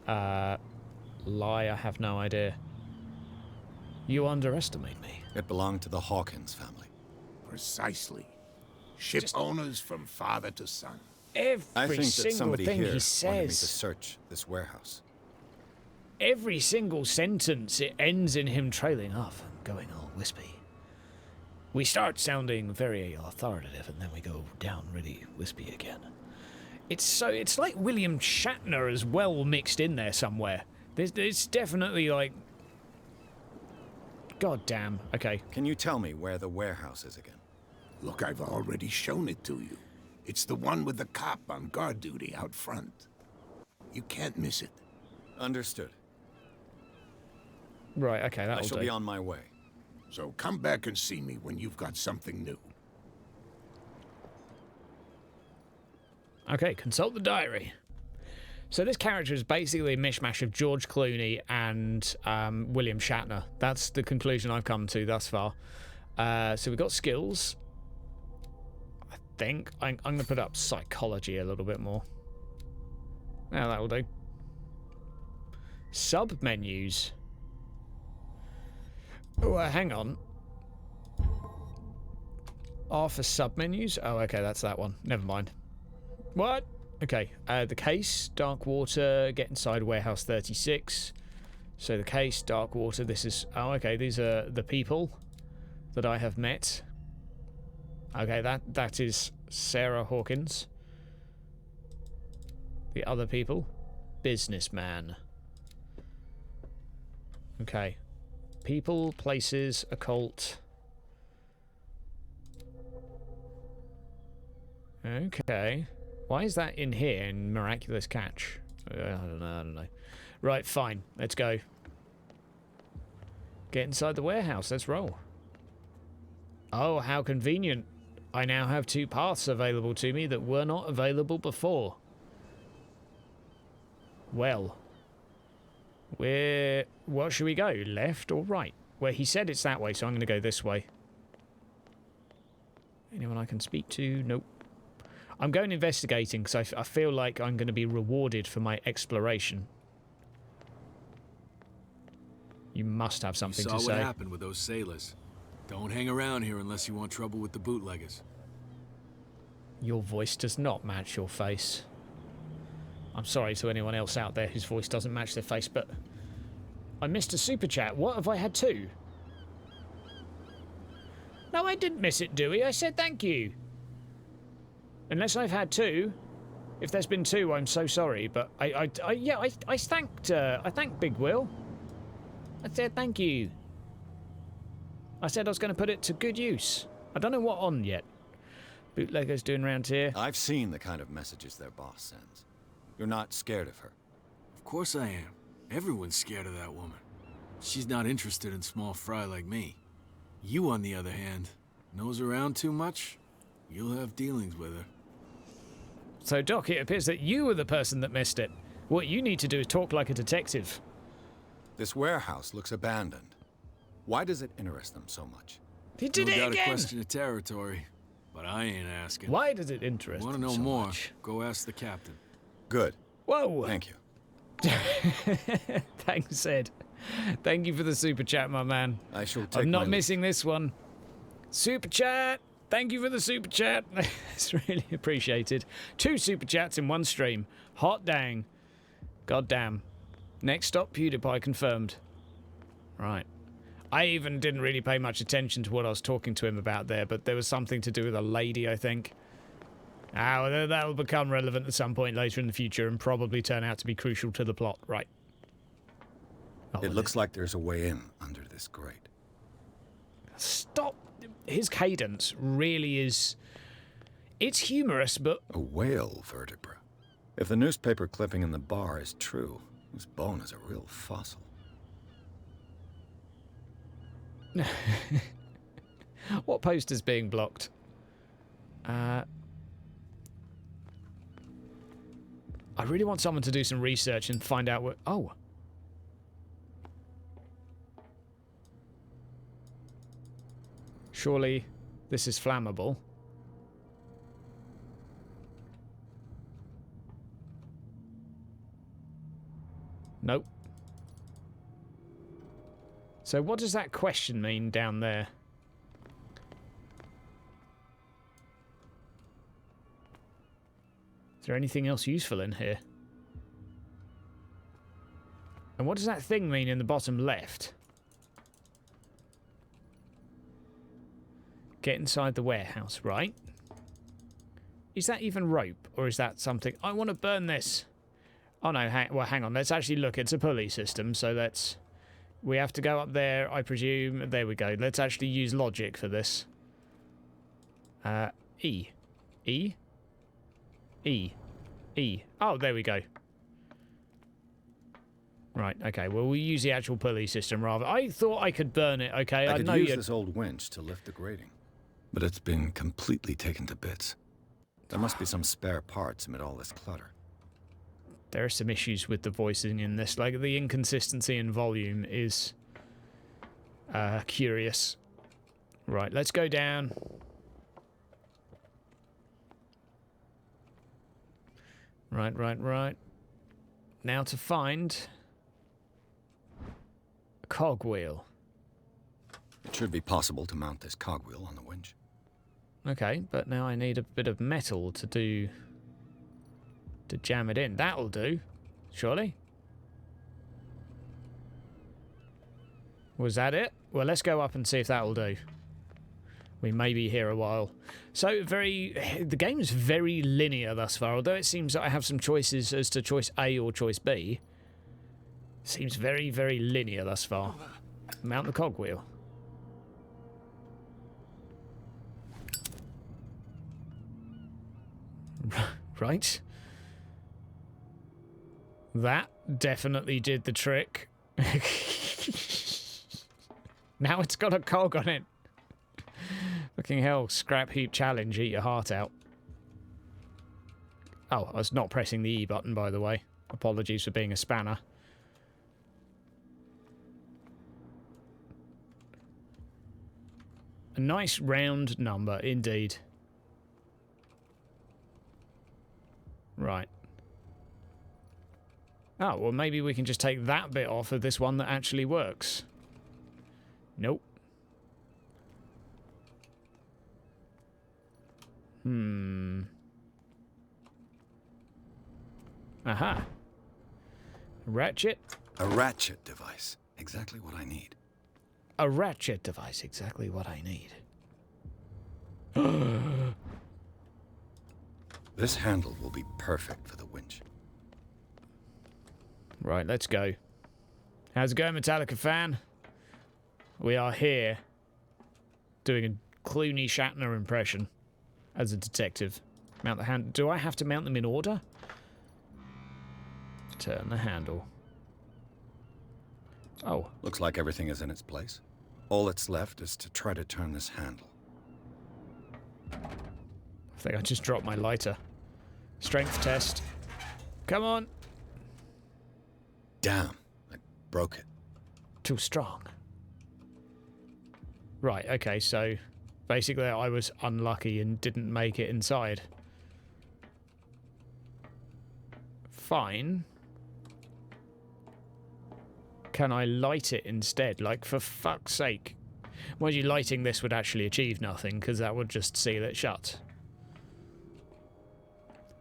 Lie, I have no idea. You underestimate me. It belonged to the Hawkins family. Precisely. Ship owners from father to son. I think Every that single somebody thing here he wanted me to says. search this warehouse. Every single sentence, it ends in him trailing off and going all wispy. We start sounding very authoritative, and then we go down really wispy again. It's like William Shatner as well mixed in there somewhere. There's definitely like... God damn. Okay. Can you tell me where the warehouse is again? Look, I've already shown it to you. It's the one with the cop on guard duty out front. You can't miss it. Understood. Right, okay, that'll do. I shall be on my way. So come back and see me when you've got something new. Okay, consult the diary. So this character is basically a mishmash of George Clooney and William Shatner. That's the conclusion I've come to thus far. So we've got skills. I think I'm going to put up psychology a little bit more. Yeah, that will do. Sub-menus. Oh, hang on. R for sub-menus? Oh, okay, that's that one. Never mind. What? Okay, the case, Darkwater, get inside Warehouse 36. So the case, Darkwater, this is... Oh, okay, these are the people that I have met. Okay, that is Sarah Hawkins. The other people. Businessman. Okay. People, places, occult. Okay. Why is that in here in Miraculous Catch? I don't know. Right, fine. Let's go. Get inside the warehouse. Let's roll. Oh, how convenient. I now have 2 paths available to me that were not available before. Well. What should we go? Left or right? Well, he said it's that way, so I'm going to go this way. Anyone I can speak to? Nope. I'm going investigating because I feel like I'm going to be rewarded for my exploration. You must have something to say. You saw what happened with those sailors. Don't hang around here unless you want trouble with the bootleggers. Your voice does not match your face. I'm sorry to anyone else out there whose voice doesn't match their face, but I missed a super chat. What, have I had 2? No, I didn't miss it, Dewey. I said thank you. Unless I've had 2. If there's been 2, I'm so sorry. But I thanked Big Will. I said thank you. I said I was going to put it to good use. I don't know what on yet. Bootleggers doing around here. I've seen the kind of messages their boss sends. You're not scared of her. Of course I am. Everyone's scared of that woman. She's not interested in small fry like me. You, on the other hand, nose around too much, you'll have dealings with her. So, Doc, it appears that you were the person that missed it. What you need to do is talk like a detective. This warehouse looks abandoned. Why does it interest them so much? He did it again! No doubt a question of territory, but I ain't asking. Why does it interest them so much? Want to know more? Go ask the captain. Good. Whoa! Thank you. Thanks, Ed. Thank you for the super chat, my man. I shall take I'm not missing this one. Super chat! Thank you for the super chat. It's really appreciated. 2 super chats in 1 stream. Hot dang. God damn. Next stop, PewDiePie confirmed. Right. I even didn't really pay much attention to what I was talking to him about there, but there was something to do with a lady, I think. Well, that will become relevant at some point later in the future and probably turn out to be crucial to the plot. Right. It looks like there's a way in under this grate. Stop. His cadence really is... It's humorous, but... A whale vertebra. If the newspaper clipping in the bar is true, this bone is a real fossil. What poster's being blocked? I really want someone to do some research and find out what... Oh. Surely this is flammable. Nope. So what does that question mean down there? Is there anything else useful in here? And what does that thing mean in the bottom left? Get inside the warehouse, right? Is that even rope, or is that something... I want to burn this. Oh no, hang on. Let's actually look. It's a pulley system, so let's... We have to go up there, I presume. There we go. Let's actually use logic for this. E. E? E. E. Oh, there we go. Right, okay. Well, we'll use the actual pulley system rather. I thought I could burn it, okay? I could use this old winch to lift the grating, but it's been completely taken to bits. There must be some spare parts amid all this clutter. There are some issues with the voicing in this. Like, the inconsistency in volume is curious. Right, let's go down. Right. Now to find a cogwheel. It should be possible to mount this cogwheel on the winch. Okay, but now I need a bit of metal to jam it in. That'll do, surely. Was that it? Well, let's go up and see if that'll do. We may be here a while. So the game's very linear thus far, although it seems that I have some choices as to choice A or choice B. Seems very, very linear thus far. Mount the cogwheel. Right. That definitely did the trick. Now it's got a cog on it. Fucking hell, scrap heap challenge, eat your heart out. Oh, I was not pressing the E button, by the way. Apologies for being a spanner. A nice round number, indeed. Right. Oh, well maybe we can just take that bit off of this one that actually works. Nope. Aha. Ratchet? A ratchet device. Exactly what I need. A ratchet device. Exactly what I need. This handle will be perfect for the winch. Right, let's go. How's it going, Metallica fan? We are here doing a Clooney Shatner impression as a detective. Mount the hand. Do I have to mount them in order? Turn the handle. Oh. Looks like everything is in its place. All that's left is to try to turn this handle. I think I just dropped my lighter. Strength test. Come on. Damn. I broke it. Too strong. Right, okay, so basically I was unlucky and didn't make it inside. Fine. Can I light it instead? Like, for fuck's sake. Mind you, lighting this would actually achieve nothing, because that would just seal it shut.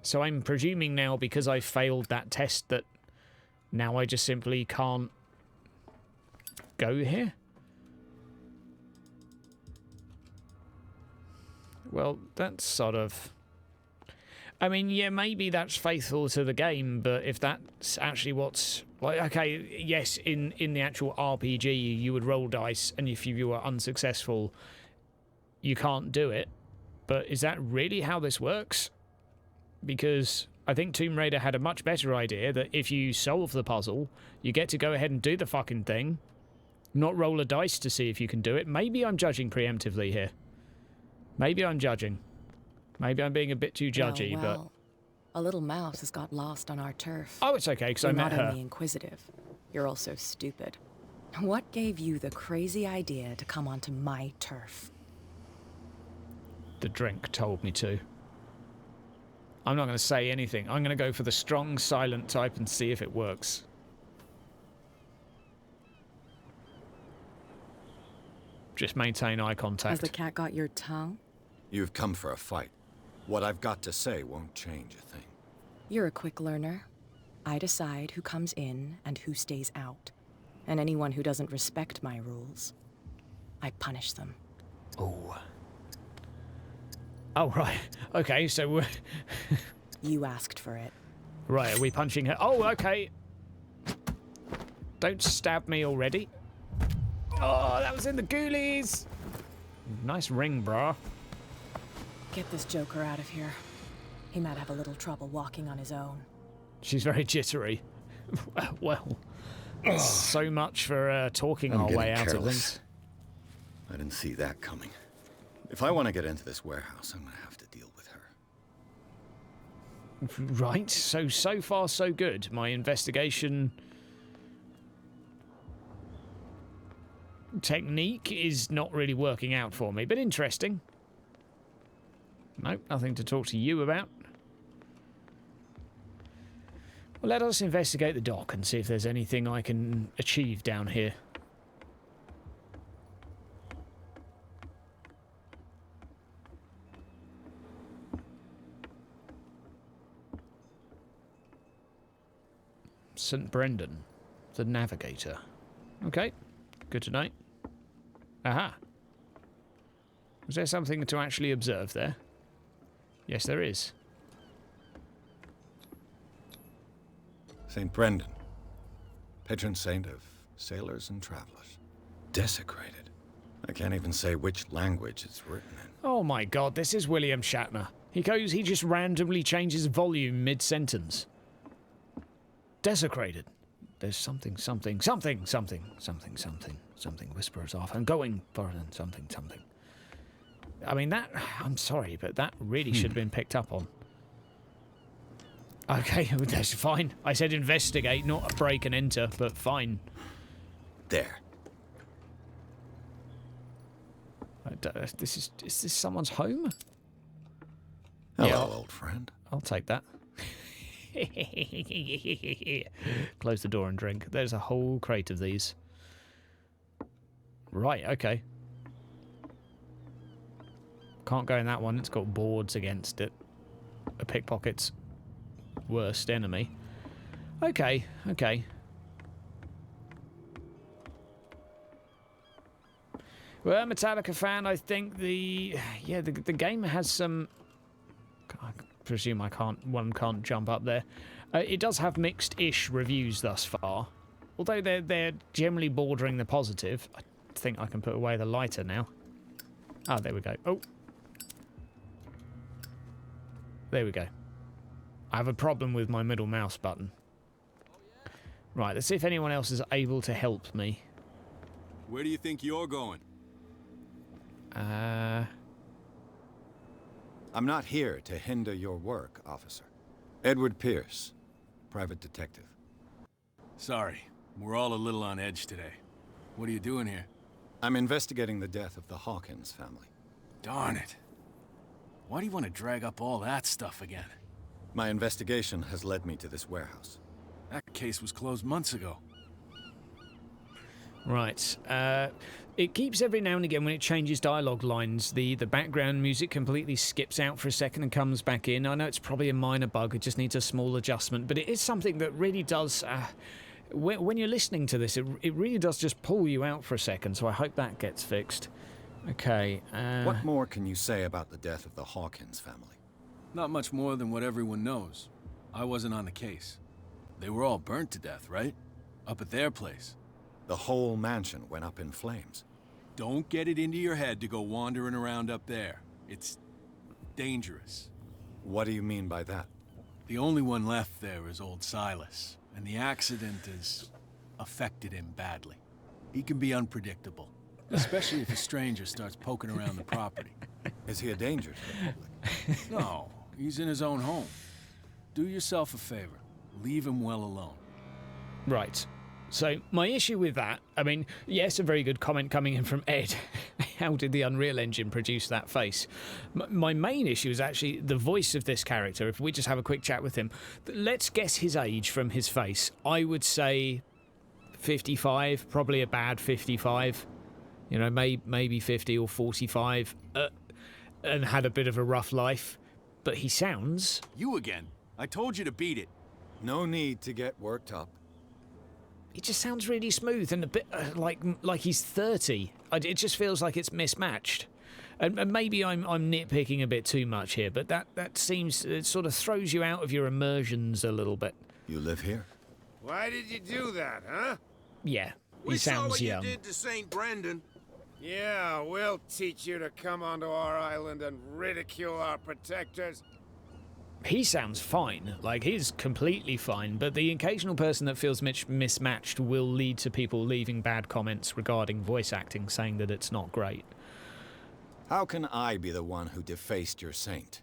So I'm presuming now, because I failed that test, that now I just simply can't go here? Well, that's sort of... I mean, yeah, maybe that's faithful to the game, but if that's actually what's... Like, okay, yes, in the actual RPG, you would roll dice, and if you were unsuccessful, you can't do it. But is that really how this works? Because I think Tomb Raider had a much better idea that if you solve the puzzle, you get to go ahead and do the fucking thing, not roll a dice to see if you can do it. Maybe I'm judging preemptively here. Maybe I'm judging. Maybe I'm being a bit too judgy, well. A little mouse has got lost on our turf. Oh, it's okay, because I met her. You're not only inquisitive, you're also stupid. What gave you the crazy idea to come onto my turf? The drink told me to. I'm not going to say anything. I'm going to go for the strong, silent type and see if it works. Just maintain eye contact. Has the cat got your tongue? You've come for a fight. What I've got to say won't change a thing. You're a quick learner. I decide who comes in and who stays out. And anyone who doesn't respect my rules, I punish them. Oh. Oh, right. Okay, so we're... You asked for it. Right, are we punching her? Oh, okay. Don't stab me already. Oh, that was in the ghoulies. Nice ring, brah. Get this joker out of here. He might have a little trouble walking on his own. She's very jittery. Well, so much for talking our way out of things. I didn't see that coming. If I want to get into this warehouse, I'm going to have to deal with her. Right, so far so good. My investigation technique is not really working out for me, but interesting. Nope, nothing to talk to you about. Well, let us investigate the dock and see if there's anything I can achieve down here. St. Brendan, the navigator. Okay, good to know. Aha. Is there something to actually observe there? Yes, there is. St. Brendan, patron saint of sailors and travelers. Desecrated. I can't even say which language it's written in. Oh my god, this is William Shatner. He just randomly changes volume mid-sentence. Desecrated. There's something whispers off and going for something. I mean, that... I'm sorry, but that really should have been picked up on. Okay, that's fine. I said investigate, not break and enter, but fine. There. Is this someone's home? Hello, Yeah, old friend. I'll take that. Close the door and drink. There's a whole crate of these. Right, okay. Can't go in that one. It's got boards against it. A pickpocket's worst enemy. Okay. Well, Metallica fan, I think the game has some... I presume one can't jump up there. It does have mixed-ish reviews thus far. Although they're generally bordering the positive. I think I can put away the lighter now. Ah, there we go. Oh. There we go. I have a problem with my middle mouse button. Right, let's see if anyone else is able to help me. Where do you think you're going? I'm not here to hinder your work, officer. Edward Pierce, private detective. Sorry, we're all a little on edge today. What are you doing here? I'm investigating the death of the Hawkins family. Darn it. Why do you want to drag up all that stuff again? My investigation has led me to this warehouse. That case was closed months ago. Right. It keeps every now and again when it changes dialogue lines, the background music completely skips out for a second and comes back in. I know it's probably a minor bug, it just needs a small adjustment, but it is something that really does... when you're listening to this, it really does just pull you out for a second, so I hope that gets fixed. Okay. What more can you say about the death of the Hawkins family? Not much more than what everyone knows. I wasn't on the case. They were all burnt to death, right? Up at their place. The whole mansion went up in flames. Don't get it into your head to go wandering around up there. It's dangerous. What do you mean by that? The only one left there is old Silas, and the accident has affected him badly. He can be unpredictable, especially if a stranger starts poking around the property. Is he a danger to the public? No, he's in his own home. Do yourself a favor. Leave him well alone. Right. So, my issue with that, I mean, yes, a very good comment coming in from Ed. How did the Unreal Engine produce that face? My main issue is actually the voice of this character. If we just have a quick chat with him, let's guess his age from his face. I would say 55, probably a bad 55. You know, maybe 50 or 45, and had a bit of a rough life. But he sounds... You again. I told you to beat it. No need to get worked up. He just sounds really smooth and a bit like he's 30. It just feels like it's mismatched. And maybe I'm nitpicking a bit too much here, but that seems... It sort of throws you out of your immersions a little bit. You live here? Why did you do that, huh? Yeah, We he saw sounds what young. you did to St. Brendan. Yeah, we'll teach you to come onto our island and ridicule our protectors. He sounds fine. Like, he's completely fine, but the occasional person that feels mismatched will lead to people leaving bad comments regarding voice acting, saying that it's not great. How can I be the one who defaced your saint?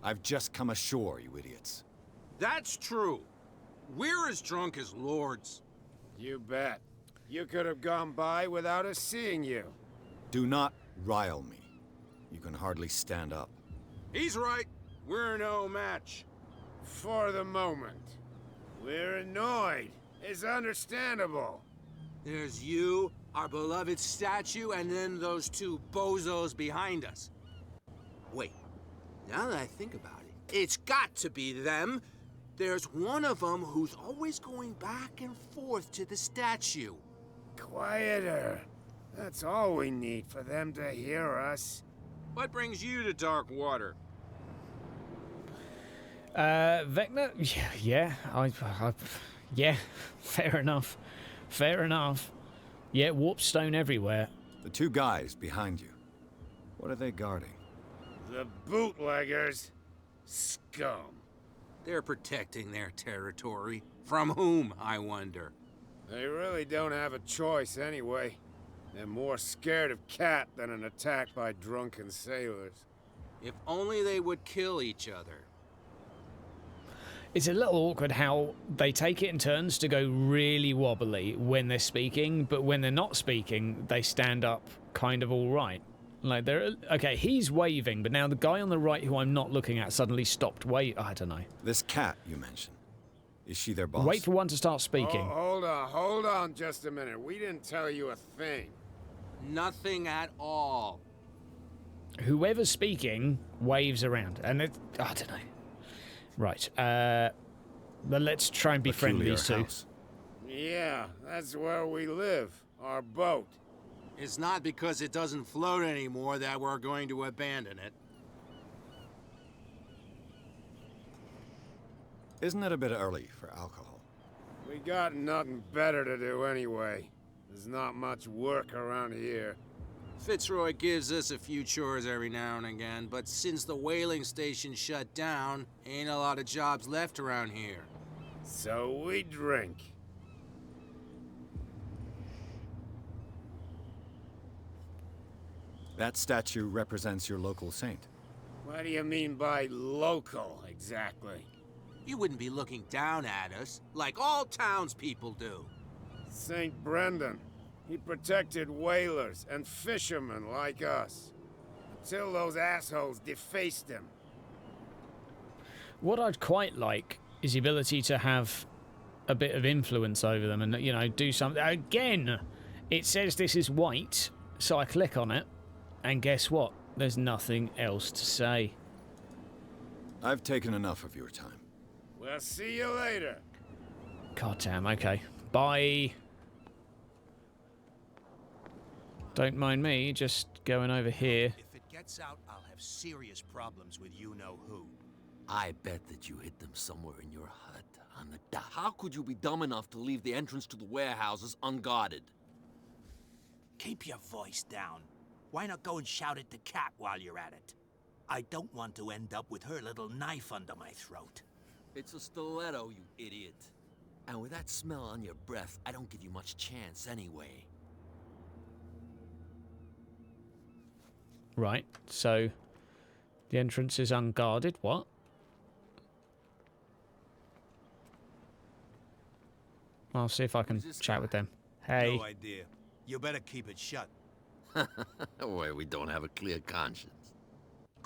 I've just come ashore, you idiots. That's true. We're as drunk as lords. You bet. You could have gone by without us seeing you. Do not rile me. You can hardly stand up. He's right. We're no match. For the moment. We're annoyed. It's understandable. There's you, our beloved statue, and then those two bozos behind us. Wait, now that I think about it, it's got to be them. There's one of them who's always going back and forth to the statue. Quieter. That's all we need for them to hear us. What brings you to Darkwater? Vecna? Yeah, yeah, fair enough. Fair enough. Yeah, warpstone everywhere. The two guys behind you. What are they guarding? The bootleggers. Scum. They're protecting their territory. From whom, I wonder? They really don't have a choice anyway. They're more scared of Cat than an attack by drunken sailors. If only they would kill each other. It's a little awkward how they take it in turns to go really wobbly when they're speaking, but when they're not speaking, they stand up kind of all right. Like they're okay. He's waving, but now the guy on the right, who I'm not looking at, suddenly stopped waving. I don't know. This Cat you mentioned, is she their boss? Wait for one to start speaking. Oh, hold on just a minute. We didn't tell you a thing. Nothing at all. Whoever's speaking waves around, and I don't know. Right. But let's try and befriend these two. Yeah, that's where we live. Our boat. It's not because it doesn't float anymore that we're going to abandon it. Isn't it a bit early for alcohol? We got nothing better to do anyway. There's not much work around here. Fitzroy gives us a few chores every now and again, but since the whaling station shut down, ain't a lot of jobs left around here. So we drink. That statue represents your local saint. What do you mean by local, exactly? You wouldn't be looking down at us, like all townspeople do. St. Brendan. He protected whalers and fishermen like us. Until those assholes defaced him. What I'd quite like is the ability to have a bit of influence over them and, you know, do something. Again, it says this is white, so I click on it, and guess what? There's nothing else to say. I've taken enough of your time. We'll see you later. God damn, okay. Bye. Don't mind me, just going over here. If it gets out, I'll have serious problems with you-know-who. I bet that you hid them somewhere in your hut on the dock. How could you be dumb enough to leave the entrance to the warehouses unguarded? Keep your voice down. Why not go and shout at the cat while you're at it? I don't want to end up with her little knife under my throat. It's a stiletto, you idiot. And with that smell on your breath, I don't give you much chance anyway. Right, so the entrance is unguarded. What? I'll see if I can chat with them. Hey. No idea. You better keep it shut. Why, we don't have a clear conscience.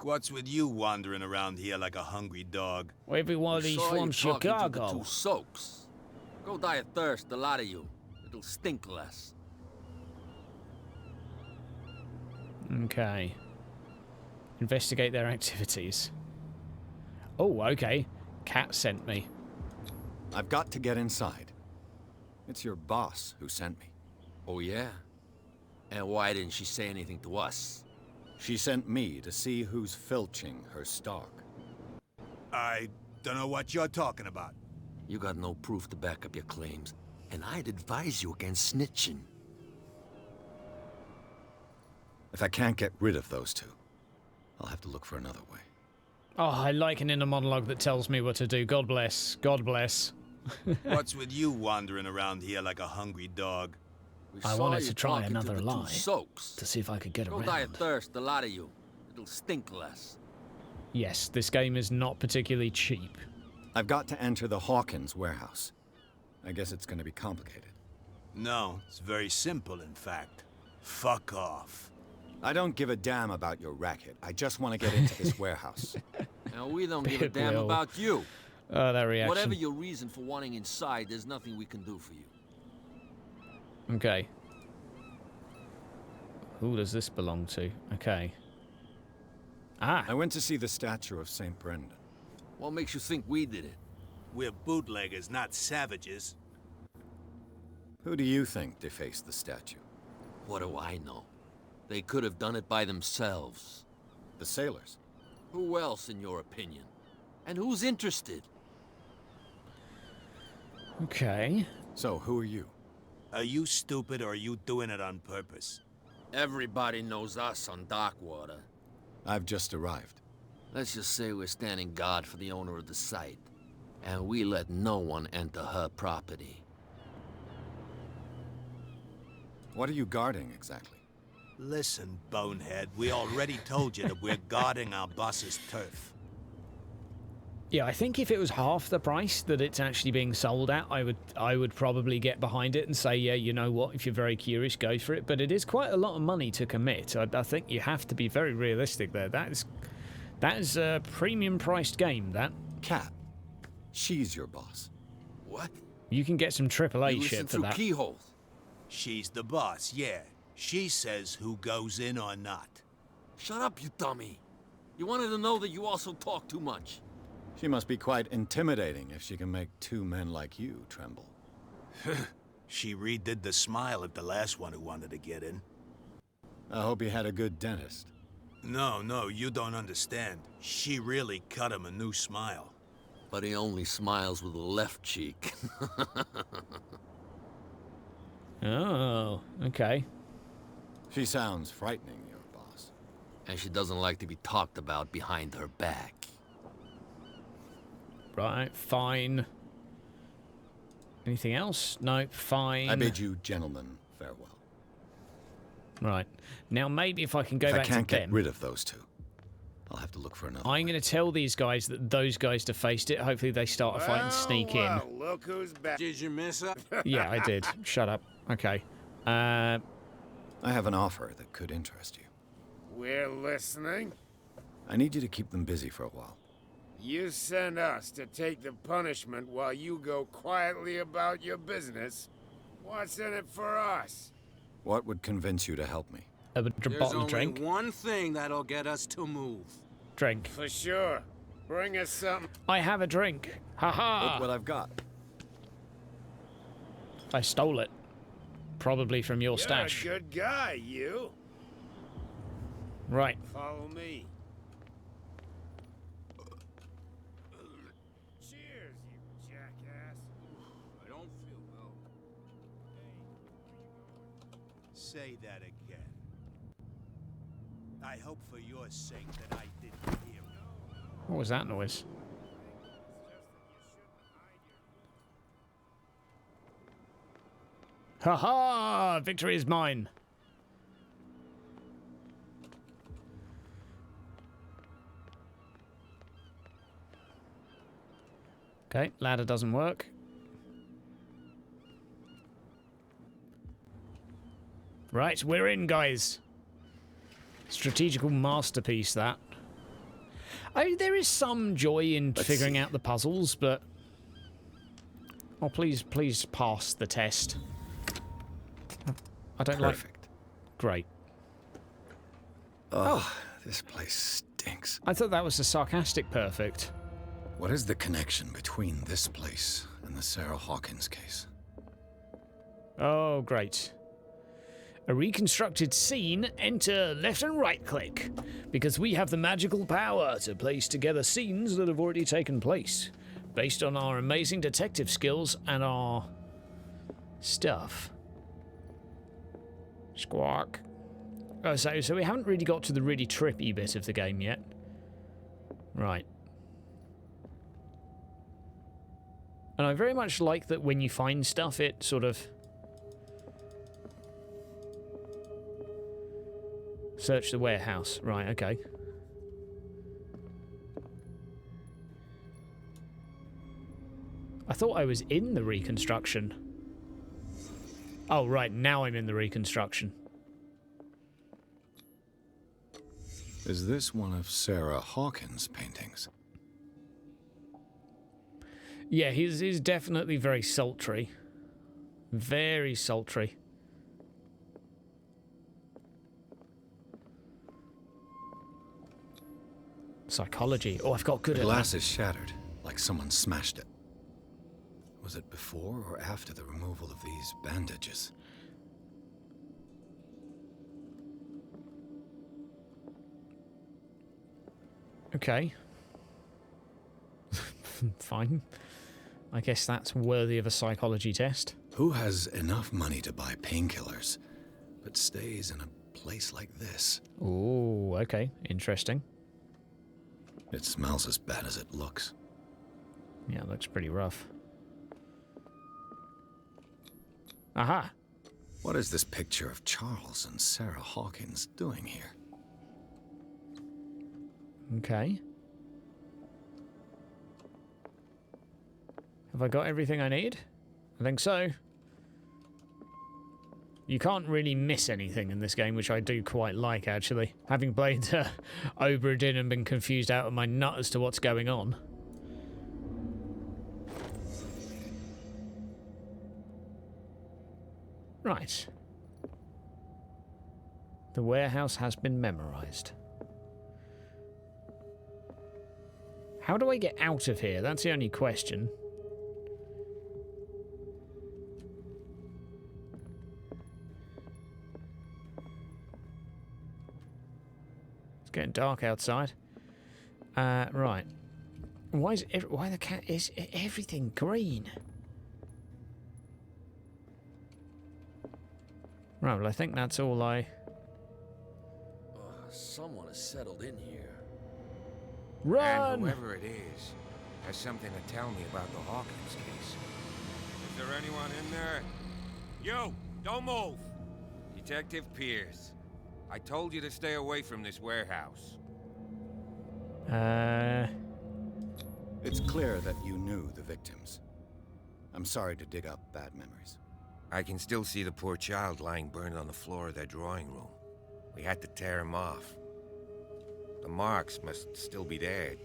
What's with you wandering around here like a hungry dog? Everybody's from Chicago. To the two soaks. Go die of thirst, the lot of you. It'll stink less. Okay. Investigate their activities. Oh, okay. Cat sent me. I've got to get inside. It's your boss who sent me. Oh, yeah? And why didn't she say anything to us? She sent me to see who's filching her stock. I don't know what you're talking about. You got no proof to back up your claims, and I'd advise you against snitching. If I can't get rid of those two, I'll have to look for another way. Oh, I like an inner monologue that tells me what to do. God bless. God bless. What's with you wandering around here like a hungry dog? I wanted to try another lie to see if I could get Go around. die of thirst, the lot of you. It'll stink less. Yes, this game is not particularly cheap. I've got to enter the Hawkins warehouse. I guess it's going to be complicated. No, it's very simple, in fact. Fuck off. I don't give a damn about your racket. I just want to get into this warehouse. Now, we don't give a damn about you. Oh, that reaction. Whatever your reason for wanting inside, there's nothing we can do for you. Okay. Who does this belong to? Okay. Ah. I went to see the statue of St. Brendan. What makes you think we did it? We're bootleggers, not savages. Who do you think defaced the statue? What do I know? They could have done it by themselves. The sailors. Who else, in your opinion? And who's interested? Okay. So, who are you? Are you stupid or are you doing it on purpose? Everybody knows us on Darkwater. I've just arrived. Let's just say we're standing guard for the owner of the site. And we let no one enter her property. What are you guarding, exactly? Listen, bonehead, we already told you that we're guarding our boss's turf. Yeah, I think if it was half the price that it's actually being sold at, I would probably get behind it and say, yeah, you know what, if you're very curious, go for it. But it is quite a lot of money to commit. I think you have to be very realistic there. That is a premium priced game, that. Cat. She's your boss. What? You can get some AAA You shit listen for through that. keyholes. She's the boss, yeah. She says who goes in or not. Shut up, you dummy. You wanted to know that you also talk too much. She must be quite intimidating if she can make two men like you tremble. She redid the smile at the last one who wanted to get in. I hope he had a good dentist. No, you don't understand. She really cut him a new smile. But he only smiles with the left cheek. Oh, okay. She sounds frightening, your boss. And she doesn't like to be talked about behind her back. Right, fine. Anything else? No, fine. I bid you gentlemen farewell. Right. Now maybe if I can go If back I can't to get them, rid of those two, I'll have to look for another. I'm going to tell these guys that those guys defaced it. Hopefully they start a fight and sneak in. Look who's back. Did you miss her? Yeah, I did. Shut up. Okay. I have an offer that could interest you. We're listening. I need you to keep them busy for a while. You send us to take the punishment while you go quietly about your business. What's in it for us? What would convince you to help me? A There's bottle only drink. one thing that'll get us to move. Drink. For sure. Bring us something. I have a drink. Ha-ha! Look what I've got. I stole it. Probably from your You're stash. a good guy, you. Right. Follow me. Cheers, you jackass. I don't feel well. Say that again. I hope for your sake that I didn't hear it. What was that noise? Ha-ha! Victory is mine. Okay, ladder doesn't work. Right, we're in, guys. Strategical masterpiece, that. There is some joy in figuring out the puzzles, but... Oh, please pass the test. I don't Perfect. like... Great. Oh, this place stinks. I thought that was a sarcastic perfect. What is the connection between this place and the Sarah Hawkins case? Oh, great. A reconstructed scene, enter left and right click, because we have the magical power to place together scenes that have already taken place, based on our amazing detective skills and our stuff. Squawk. Oh, so we haven't really got to the really trippy bit of the game yet. Right. And I very much like that when you find stuff, it sort of... Search the warehouse. Right, okay. I thought I was in the reconstruction. Oh, right, now I'm in the reconstruction. Is this one of Sarah Hawkins' paintings? Yeah, he's definitely very sultry. Very sultry. Psychology. Oh, I've got good The at that. glass is shattered, like someone smashed it. Was it before or after the removal of these bandages? Okay. Fine. I guess that's worthy of a psychology test. Who has enough money to buy painkillers, but stays in a place like this? Ooh, okay. Interesting. It smells as bad as it looks. Yeah, it looks pretty rough. Aha! What is this picture of Charles and Sarah Hawkins doing here? Okay. Have I got everything I need? I think so. You can't really miss anything in this game, which I do quite like, actually. Having played Obra Dinn and been confused out of my nut as to what's going on. Right. The warehouse has been memorized. How do I get out of here? That's the only question. It's getting dark outside. Right. Why the cat is everything green? Right, well, I think that's all I... Someone has settled in here. Run! And whoever it is has something to tell me about the Hawkins case. Is there anyone in there? You! Don't move! Detective Pierce. I told you to stay away from this warehouse. It's clear that you knew the victims. I'm sorry to dig up bad memories. I can still see the poor child lying burned on the floor of their drawing room. We had to tear him off. The marks must still be there.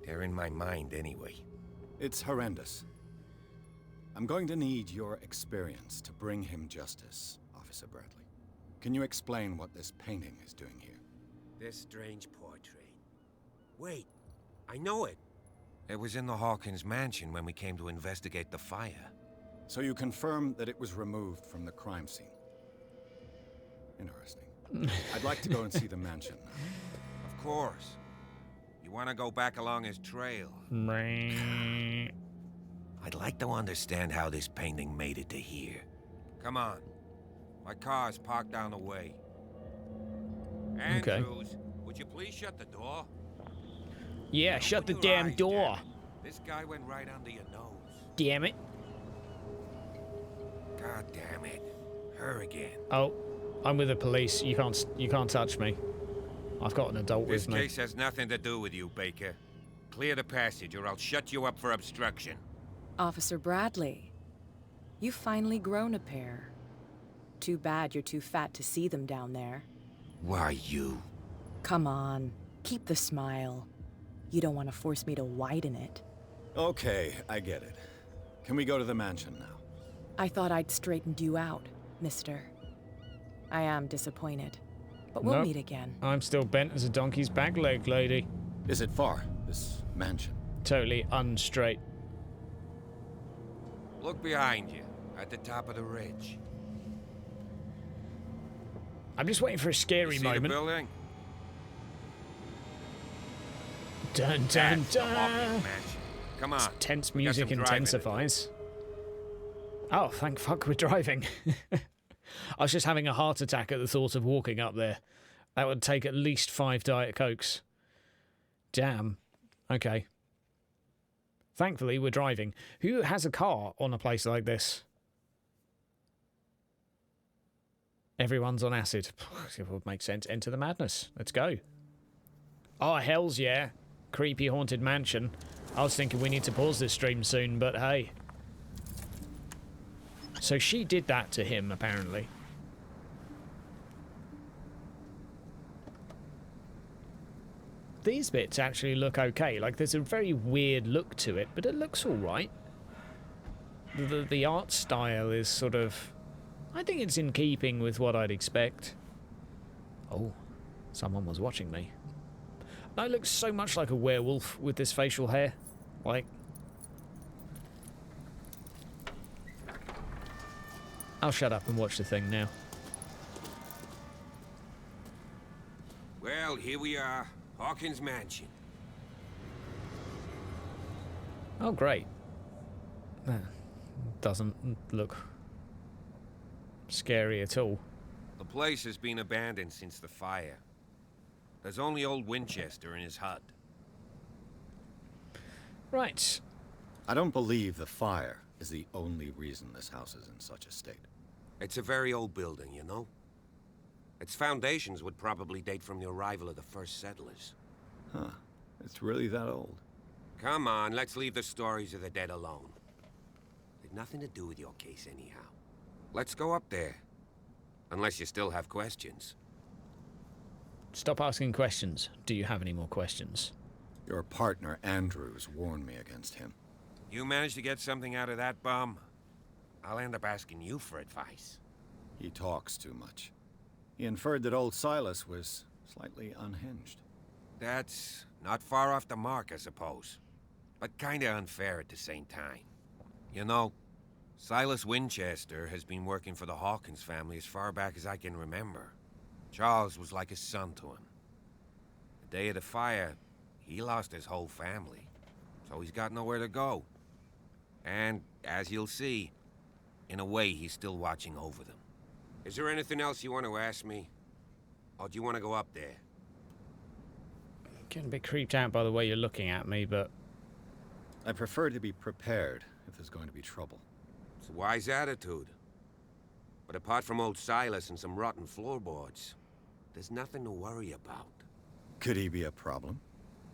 They're in my mind anyway. It's horrendous. I'm going to need your experience to bring him justice, Officer Bradley. Can you explain what this painting is doing here? This strange portrait. Wait, I know it. It was in the Hawkins mansion when we came to investigate the fire. So you confirm that it was removed from the crime scene? Interesting. I'd like to go and see the mansion now. Of course. You want to go back along his trail? I'd I'd like to understand how this painting made it to here. Come on. My car's parked down the way. Andrews, would you please shut the door? Yeah, shut the damn door. This guy went right under your nose. Damn it. God damn it. Her again. Oh, I'm with the police. You can't touch me. I've got an adult This with me. case has nothing to do with you, Baker. Clear the passage or I'll shut you up for obstruction. Officer Bradley, you've finally grown a pair. Too bad you're too fat to see them down there. Why, you? Come on, keep the smile. You don't want to force me to widen it. Okay, I get it. Can we go to the mansion now? I thought I'd straightened you out, mister. I am disappointed, but we'll Nope. meet again. I'm still bent as a donkey's back leg, lady. Is it far, this mansion? Totally unstraight. Look behind you, at the top of the ridge. I'm just waiting for a scary You see moment. the building? Dun dun That's the Hawkins dun. mansion. Come on. Tense we got music some driving to do. intensifies. Oh, thank fuck we're driving. I was just having a heart attack at the thought of walking up there. That would take at least 5 Diet Cokes. Damn. Okay. Thankfully, we're driving. Who has a car on a place like this? Everyone's on acid. It would make sense. Enter the madness. Let's go. Oh, hells yeah. Creepy haunted mansion. I was thinking we need to pause this stream soon, but hey. So she did that to him, apparently. These bits actually look okay. Like, there's a very weird look to it, but it looks alright. The art style is sort of... I think it's in keeping with what I'd expect. Oh, someone was watching me. I look so much like a werewolf with this facial hair. Like... I'll shut up and watch the thing now. Well, here we are. Hawkins Mansion. Oh, great. Doesn't look scary at all. The place has been abandoned since the fire. There's only old Winchester in his hut. Right. I don't believe the fire is the only reason this house is in such a state. It's a very old building, you know? Its foundations would probably date from the arrival of the first settlers. Huh. It's really that old. Come on, let's leave the stories of the dead alone. They've nothing to do with your case anyhow. Let's go up there. Unless you still have questions. Stop asking questions. Do you have any more questions? Your partner, Andrews, warned me against him. You managed to get something out of that bum? I'll end up asking you for advice. He talks too much. He inferred that old Silas was slightly unhinged. That's not far off the mark, I suppose. But kinda unfair at the same time. You know, Silas Winchester has been working for the Hawkins family as far back as I can remember. Charles was like a son to him. The day of the fire, he lost his whole family, so he's got nowhere to go. And, as you'll see, in a way, he's still watching over them. Is there anything else you want to ask me? Or do you want to go up there? Getting a bit creeped out by the way you're looking at me, but... I prefer to be prepared if there's going to be trouble. It's a wise attitude. But apart from old Silas and some rotten floorboards, there's nothing to worry about. Could he be a problem?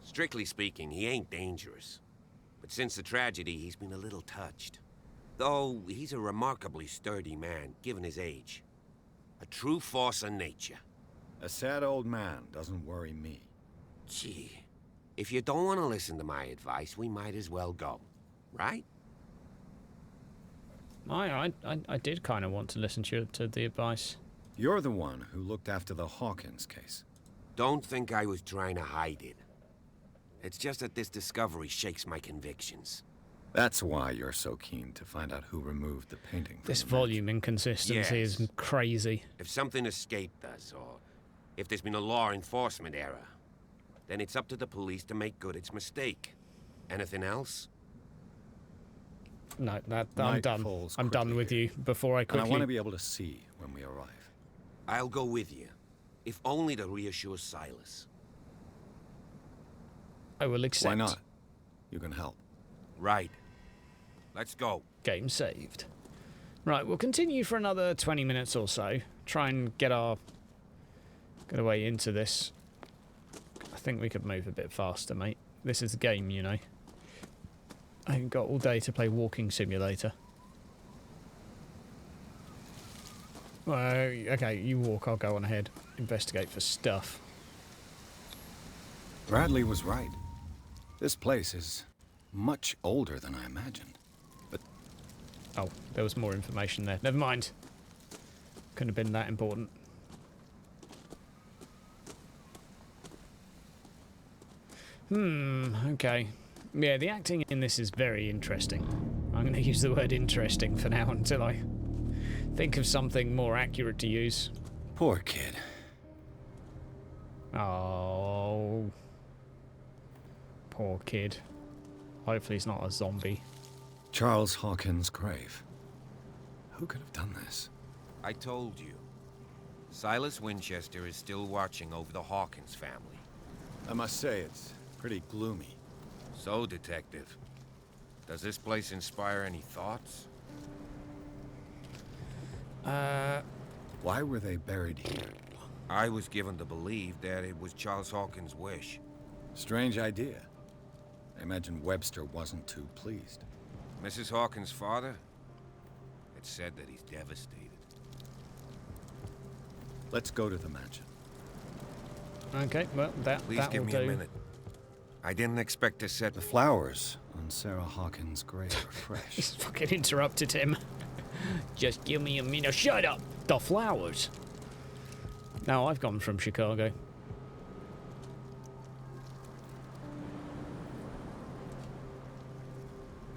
Strictly speaking, he ain't dangerous. But since the tragedy, he's been a little touched. Though he's a remarkably sturdy man, given his age. A true force of nature. A sad old man doesn't worry me. Gee, if you don't want to listen to my advice, we might as well go. Right? I did kind of want to listen to the advice. You're the one who looked after the Hawkins case. Don't think I was trying to hide it. It's just that this discovery shakes my convictions. That's why you're so keen to find out who removed the painting from This the volume inconsistency Yes. is crazy. If something escaped us, or if there's been a law enforcement error, then it's up to the police to make good its mistake. Anything else? No, I'm Night done. falls I'm done quickly with you before I And quickly... I want to be able to see when we arrive. I'll go with you, if only to reassure Silas. I will accept. Why not? You can help. Right. Let's go. Game saved. Right, we'll continue for another 20 minutes or so. Try and get our way into this. I think we could move a bit faster, mate. This is a game, you know. I ain't got all day to play Walking Simulator. Well, okay, you walk, I'll go on ahead. Investigate for stuff. Bradley was right. This place is much older than I imagined. But... Oh, there was more information there. Never mind. Couldn't have been that important. Okay. Yeah, the acting in this is very interesting. I'm going to use the word interesting for now until I think of something more accurate to use. Poor kid. Oh. Poor kid. Hopefully he's not a zombie. Charles Hawkins' grave. Who could have done this? I told you. Silas Winchester is still watching over the Hawkins family. I must say, it's pretty gloomy. So, Detective, does this place inspire any thoughts? Why were they buried here? I was given to believe that it was Charles Hawkins' wish. Strange idea. I imagine Webster wasn't too pleased. Mrs. Hawkins' father? It's said that he's devastated. Let's go to the mansion. Okay, well, Please that give will me do. a minute. I didn't expect to set... The flowers on Sarah Hawkins' grave are fresh. Just fucking interrupted him. Just give me a minute. Shut up! The flowers. Now I've gone from Chicago.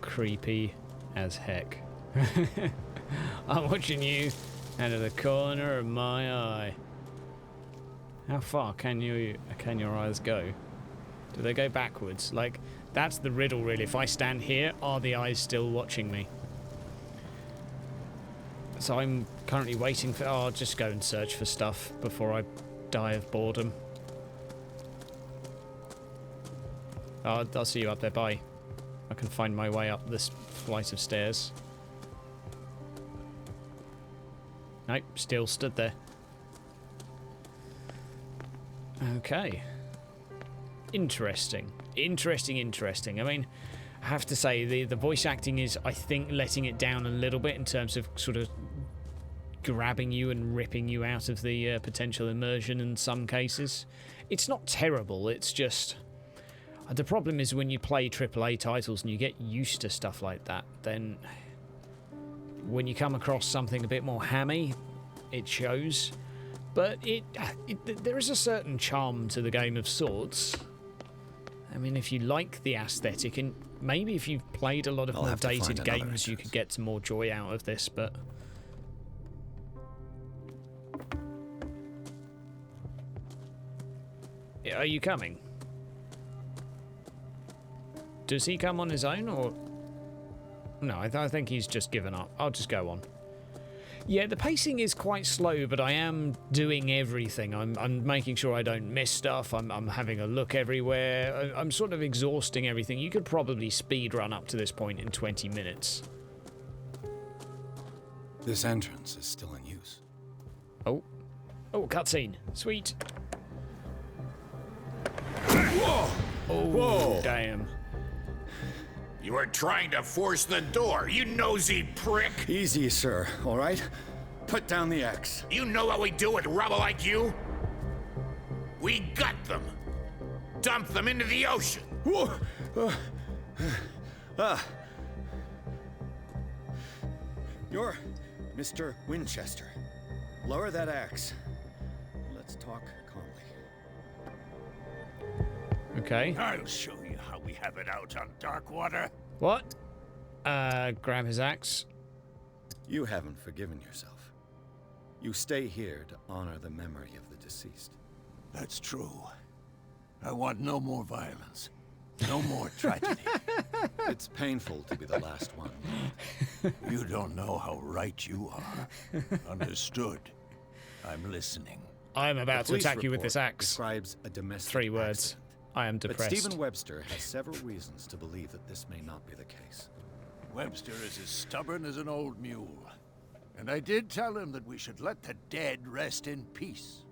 Creepy as heck. I'm watching you out of the corner of my eye. How far can your eyes go? Do they go backwards? Like, that's the riddle, really. If I stand here, are the eyes still watching me? So I'm currently waiting for... Oh, I'll just go and search for stuff before I die of boredom. I'll see you up there. Bye. I can find my way up this flight of stairs. Nope, still stood there. Okay. Interesting. Interesting. I mean, I have to say, the voice acting is, I think, letting it down a little bit in terms of sort of grabbing you and ripping you out of the potential immersion in some cases. It's not terrible, it's just... The problem is when you play AAA titles and you get used to stuff like that, then when you come across something a bit more hammy, it shows. But there is a certain charm to the game of sorts. I mean, if you like the aesthetic, and maybe if you've played a lot of more dated games, you could get some more joy out of this, but... Are you coming? Does he come on his own, or...? No, I think he's just given up. I'll just go on. Yeah, the pacing is quite slow, but I am doing everything. I'm making sure I don't miss stuff. I'm having a look everywhere. I'm sort of exhausting everything. You could probably speed run up to this point in 20 minutes. This entrance is still in use. Oh, cutscene. Sweet. Whoa! Oh, whoa! Damn. You were trying to force the door, you nosy prick! Easy, sir, all right? Put down the axe. You know what we do with rubble like you? We gut them. Dump them into the ocean. Whoa! You're Mr. Winchester. Lower that axe. Let's talk calmly. Okay. I'll show you how we have it out on Darkwater. What? Grab his axe. You haven't forgiven yourself. You stay here to honor the memory of the deceased. That's true. I want no more violence. No more tragedy. It's painful to be the last one. You don't know how right you are. Understood. I'm listening. I'm about to attack you with this axe. Describes a domestic 3 words. accident. I am depressed. But Stephen Webster has several reasons to believe that this may not be the case. Webster is as stubborn as an old mule. And I did tell him that we should let the dead rest in peace.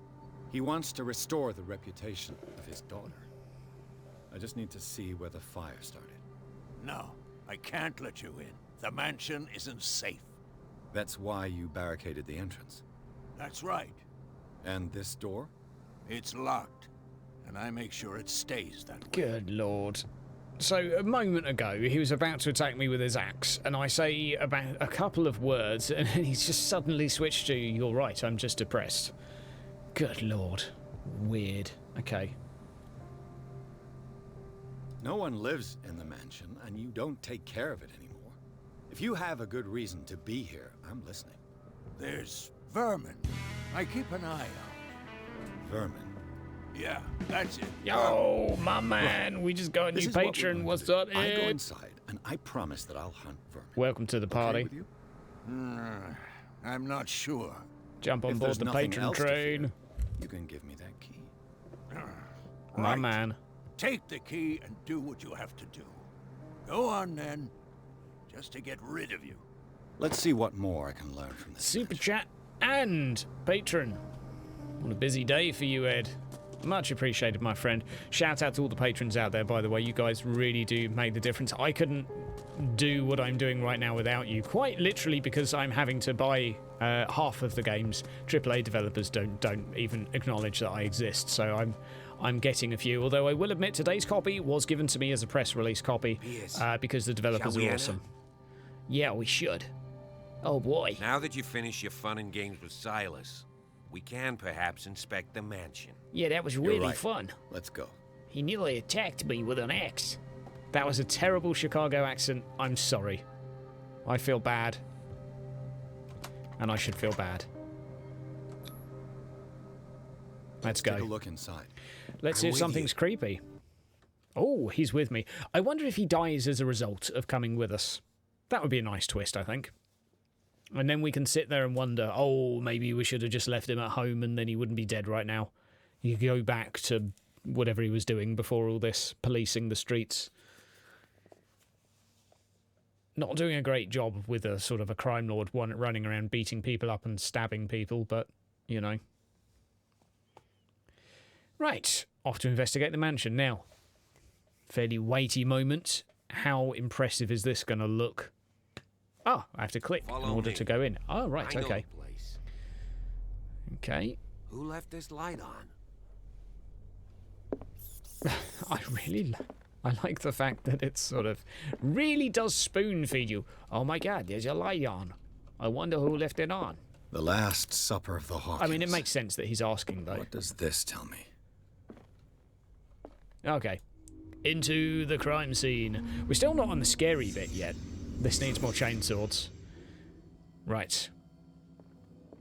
He wants to restore the reputation of his daughter. I just need to see where the fire started. No, I can't let you in. The mansion isn't safe. That's why you barricaded the entrance. That's right. And this door? It's locked. And I make sure it stays that way. Good lord. So, a moment ago, he was about to attack me with his axe, and I say about a couple of words, and he's just suddenly switched to, "You're right, I'm just depressed." Good lord. Weird. Okay. No one lives in the mansion, and you don't take care of it anymore. If you have a good reason to be here, I'm listening. There's vermin. I keep an eye out. Vermin? Yeah, that's it. Yo, my man, we just got a new patron. What's up, I go Ed? inside, and I promise that I'll hunt vermin. Welcome to the party. Okay with you? I'm not sure. Jump on If board there's the nothing patron else to train. fear, you can give me that key. My man. Take the key and do what you have to do. Go on, then. Just to get rid of you. Let's see what more I can learn from this. Super chat and patron. What a busy day for you, Ed. Much appreciated, my friend. Shout out to all the patrons out there, by the way. You guys really do make the difference. I couldn't do what I'm doing right now without you, quite literally, because I'm having to buy half of the games. AAA developers don't even acknowledge that I exist, so I'm getting a few. Although I will admit today's copy was given to me as a press release copy because the developers are awesome. Yeah, we should. Oh boy. Now that you've finished your fun and games with Silas, we can perhaps inspect the mansion. Yeah, that was really fun. Let's go. He nearly attacked me with an axe. That was a terrible Chicago accent. I'm sorry. I feel bad. And I should feel bad. Let's go. Take a look inside. Let's see if something's creepy. Oh, he's with me. I wonder if he dies as a result of coming with us. That would be a nice twist, I think. And then we can sit there and wonder, oh, maybe we should have just left him at home and then he wouldn't be dead right now. He could go back to whatever he was doing before all this, policing the streets. Not doing a great job with a sort of a crime lord running around beating people up and stabbing people, but, you know. Right, off to investigate the mansion now. Fairly weighty moment. How impressive is this going to look? Oh, I have to click in order to go in. Oh, right, okay. Okay. Who left this light on? I like the fact that it sort of really does spoon feed you. Oh my God, there's a light on. I wonder who left it on. The Last Supper of the Hawkins. I mean, it makes sense that he's asking, though. What does this tell me? Okay. Into the crime scene. We're still not on the scary bit yet. This needs more chainswords. Right.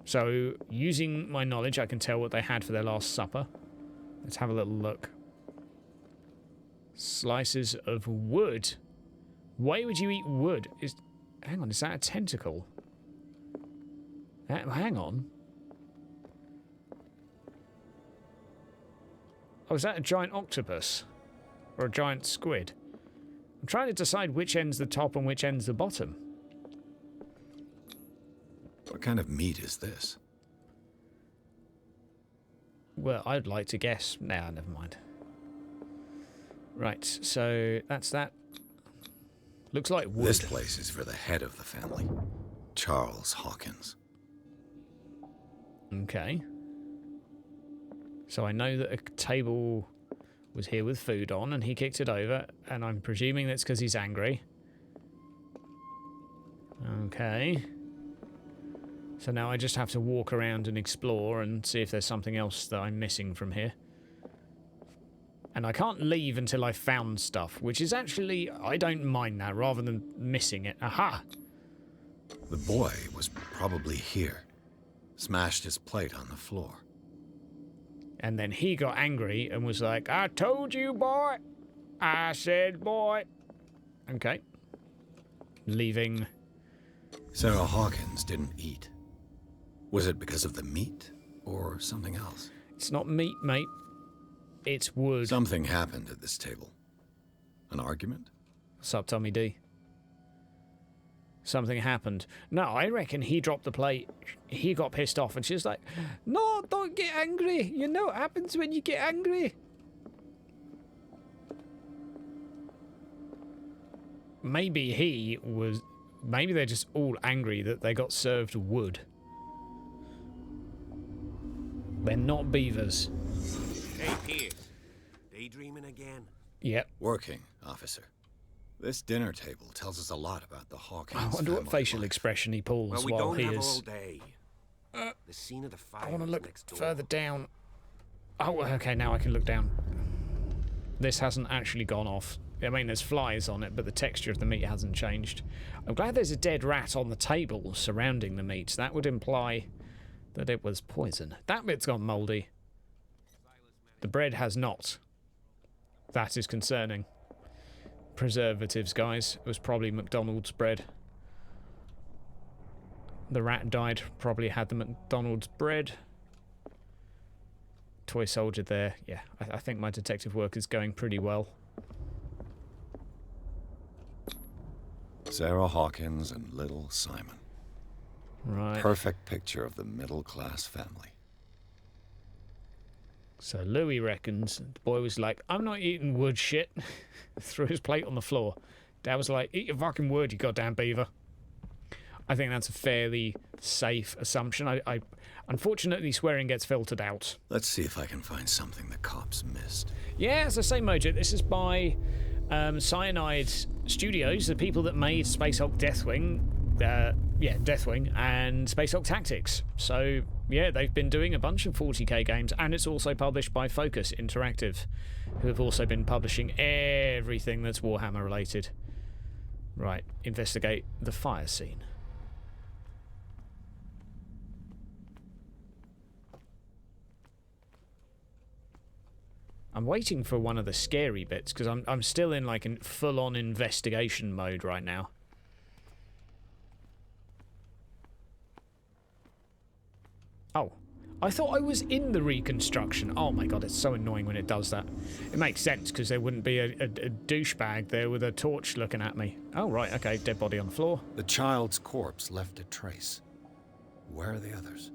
So, using my knowledge, I can tell what they had for their Last Supper. Let's have a little look. Slices of wood. Why would you eat wood? Hang on, is that a tentacle? Hang on. Oh, is that a giant octopus? Or a giant squid? I'm trying to decide which end's the top and which end's the bottom. What kind of meat is this? Well, I'd like to guess. Nah, never mind. Right, so that's that. Looks like wood. This place is for the head of the family, Charles Hawkins. Okay. So I know that a table was here with food on and he kicked it over, and I'm presuming that's because he's angry. Okay. So now I just have to walk around and explore and see if there's something else that I'm missing from here. And I can't leave until I've found stuff, which is actually, I don't mind that, rather than missing it. Aha! The boy was probably here. Smashed his plate on the floor. And then he got angry and was like, I told you, boy! I said, boy! Okay. Leaving. Sarah Hawkins didn't eat. Was it because of the meat, or something else? It's not meat, mate. It's wood. Something happened at this table. An argument? What's up, Tommy D? Something happened. No, I reckon he dropped the plate. He got pissed off, and she's like, no, don't get angry. You know what happens when you get angry. Maybe they're just all angry that they got served wood. They're not beavers. Hey, Pierce. Daydreaming again? Yep. Working, officer. This dinner table tells us a lot about the Hawkins I wonder what facial expression he pulls well, we while don't he have is. all day. The scene of the fire. I want to look next door. further down. Oh, okay, now I can look down. This hasn't actually gone off. I mean, there's flies on it, but the texture of the meat hasn't changed. I'm glad there's a dead rat on the table surrounding the meat. That would imply that it was poison. That bit's gone mouldy. The bread has not. That is concerning. Preservatives, guys. It was probably McDonald's bread. The rat died. Probably had the McDonald's bread. Toy soldier there. Yeah, I think my detective work is going pretty well. Sarah Hawkins and little Simon. Right. Perfect picture of the middle-class family. So Louis reckons the boy was like, I'm not eating wood shit. Threw his plate on the floor. Dad was like, eat your fucking wood, you goddamn beaver. I think that's a fairly safe assumption. I unfortunately, swearing gets filtered out. Let's see if I can find something the cops missed. Yeah, as I say, Mojo, this is by Cyanide Studios, the people that made Space Hulk Deathwing. Deathwing and Space Hulk Tactics. So, yeah, they've been doing a bunch of 40k games, and it's also published by Focus Interactive, who have also been publishing everything that's Warhammer related. Right, investigate the fire scene. I'm waiting for one of the scary bits, because I'm still in, like, in full-on investigation mode right now. Oh. I thought I was in the reconstruction. Oh my god, it's so annoying when it does that. It makes sense, because there wouldn't be a douchebag there with a torch looking at me. Oh, right, okay, dead body on the floor. The child's corpse left a trace. Where are the others?